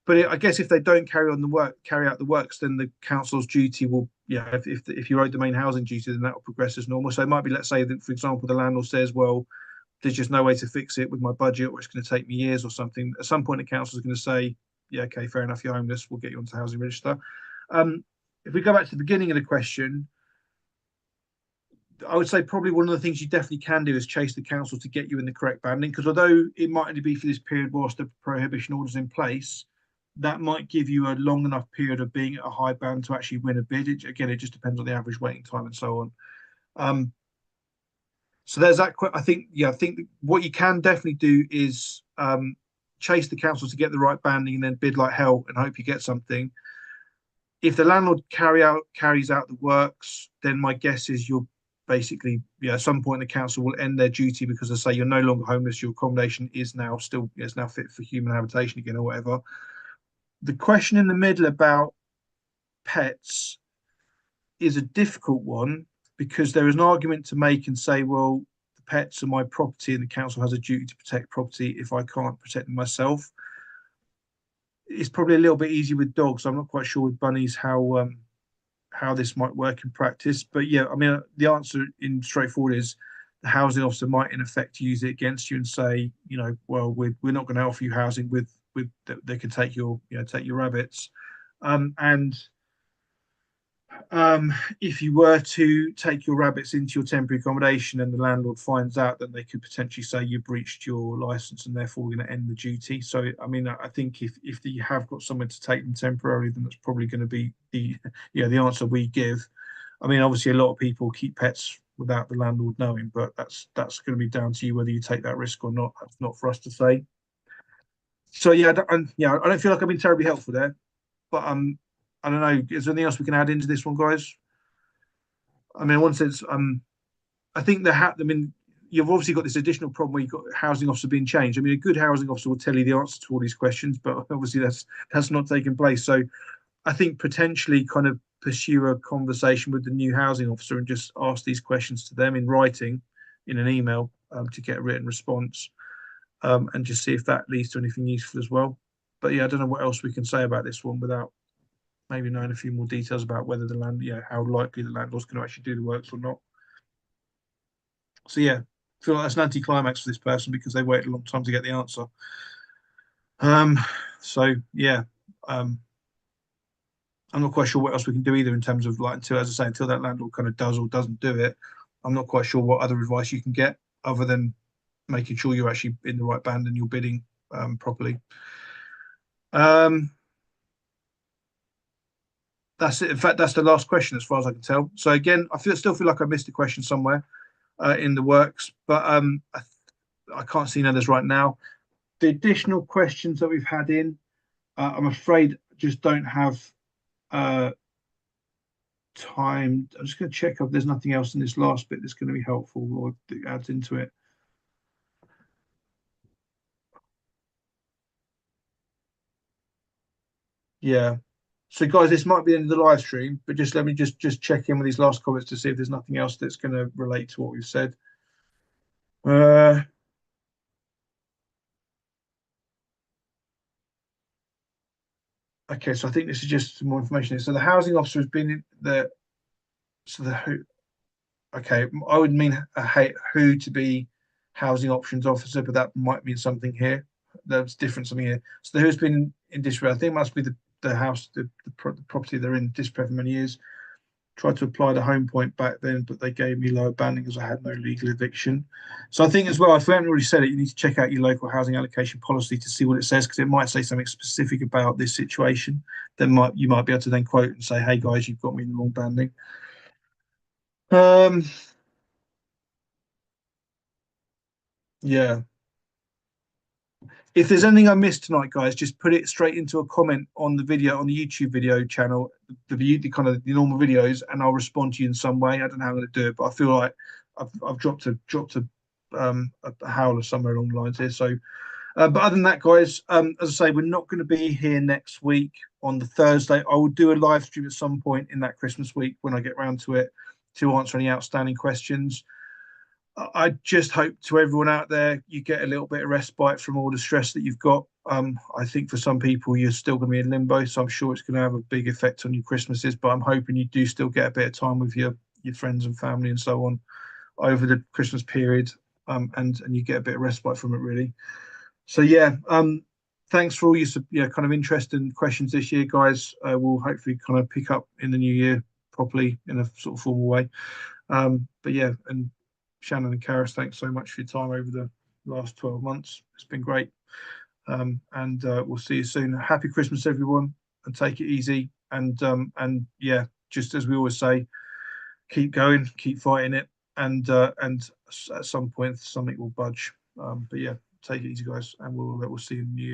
But I guess if they don't carry out the works, then the council's duty will, if you owe the main housing duty, then that will progress as normal. So it might be, let's say that, for example, the landlord says, well, there's just no way to fix it with my budget, or it's going to take me years or something. At some point, the council is going to say, yeah, okay, fair enough, you're homeless, we'll get you onto the housing register. If we go back to the beginning of the question, I would say probably one of the things you definitely can do is chase the council to get you in the correct banding, because although it might only be for this period whilst the prohibition order is in place, that might give you a long enough period of being at a high band to actually win a bid. Again, it just depends on the average waiting time and so on. So there's that. I think what you can definitely do is chase the council to get the right banding and then bid like hell and hope you get something. If the landlord carries out the works, then my guess is you're basically, at some point the council will end their duty because they say you're no longer homeless, your accommodation is now fit for human habitation again or whatever. The question in the middle about pets is a difficult one, because there is an argument to make and say, well, the pets are my property and the council has a duty to protect property if I can't protect them myself. It's probably a little bit easier with dogs. I'm not quite sure with bunnies how this might work in practice. But yeah, I mean, the answer in straightforward is the housing officer might in effect use it against you and say, well, we're not going to offer you housing with they can take your rabbits. If you were to take your rabbits into your temporary accommodation and the landlord finds out, then they could potentially say you breached your license and therefore we're going to end the duty. So, I mean, I think if you have got somewhere to take them temporarily, then that's probably going to be the answer we give. I mean, obviously, a lot of people keep pets without the landlord knowing, but that's going to be down to you whether you take that risk or not. That's not for us to say. So, I don't feel like I've been terribly helpful there, but I don't know. Is there anything else we can add into this one, guys? I mean, in one sense, I think you've obviously got this additional problem where you've got housing officer being changed. I mean, a good housing officer will tell you the answer to all these questions, but obviously that's not taking place. So I think potentially kind of pursue a conversation with the new housing officer and just ask these questions to them in writing, in an email, to get a written response, and just see if that leads to anything useful as well. But yeah, I don't know what else we can say about this one without maybe knowing a few more details about whether how likely the landlord's going to actually do the works or not. So yeah, I feel like that's an anticlimax for this person because they waited a long time to get the answer. So yeah, I'm not quite sure what else we can do either in terms of until that landlord kind of does or doesn't do it. I'm not quite sure what other advice you can get other than making sure you're actually in the right band and you're bidding properly. That's it. In fact, that's the last question as far as I can tell. So again, still feel like I missed a question somewhere in the works, but I can't see any others right now. The additional questions that we've had in, I'm afraid just don't have time. I'm just going to check if there's nothing else in this last bit that's going to be helpful or that adds into it. Yeah. So guys, this might be the end of the live stream, but let me just check in with these last comments to see if there's nothing else that's going to relate to what we've said. Okay, so I think this is just some more information. So the housing officer has been in who. Okay, I would mean who to be housing options officer, but that might mean something here. That's different something here. So the who's been in disrepair, I think it must be the house, the property they're in disrepair for many years. Tried to apply the home point back then, but they gave me lower banding as I had no legal eviction. So I think as well, if we haven't already said it, you need to check out your local housing allocation policy to see what it says, because it might say something specific about this situation. Then you might be able to then quote and say, hey guys, you've got me in the wrong banding. Yeah. If there's anything I missed tonight, guys, just put it straight into a comment on the video, on the YouTube video channel, the kind of the normal videos, and I'll respond to you in some way. I don't know how I'm going to do it, but I feel like I've dropped a howler somewhere along the lines here. So, but other than that, guys, as I say, we're not going to be here next week on the Thursday. I will do a live stream at some point in that Christmas week when I get around to it to answer any outstanding questions. I just hope to everyone out there, you get a little bit of respite from all the stress that you've got. I think for some people, you're still going to be in limbo, so I'm sure it's going to have a big effect on your Christmases, but I'm hoping you do still get a bit of time with your friends and family and so on over the Christmas period, and you get a bit of respite from it, really. So, yeah, thanks for all your kind of interest and questions this year, guys. We'll hopefully kind of pick up in the new year properly in a sort of formal way. But yeah, and Shannon and Karis, thanks so much for your time over the last 12 months. It's been great. And we'll see you soon. Happy Christmas, everyone, and take it easy. And yeah, just as we always say, keep going, keep fighting it, and at some point something will budge. But yeah, take it easy, guys, and we'll see you in the new year.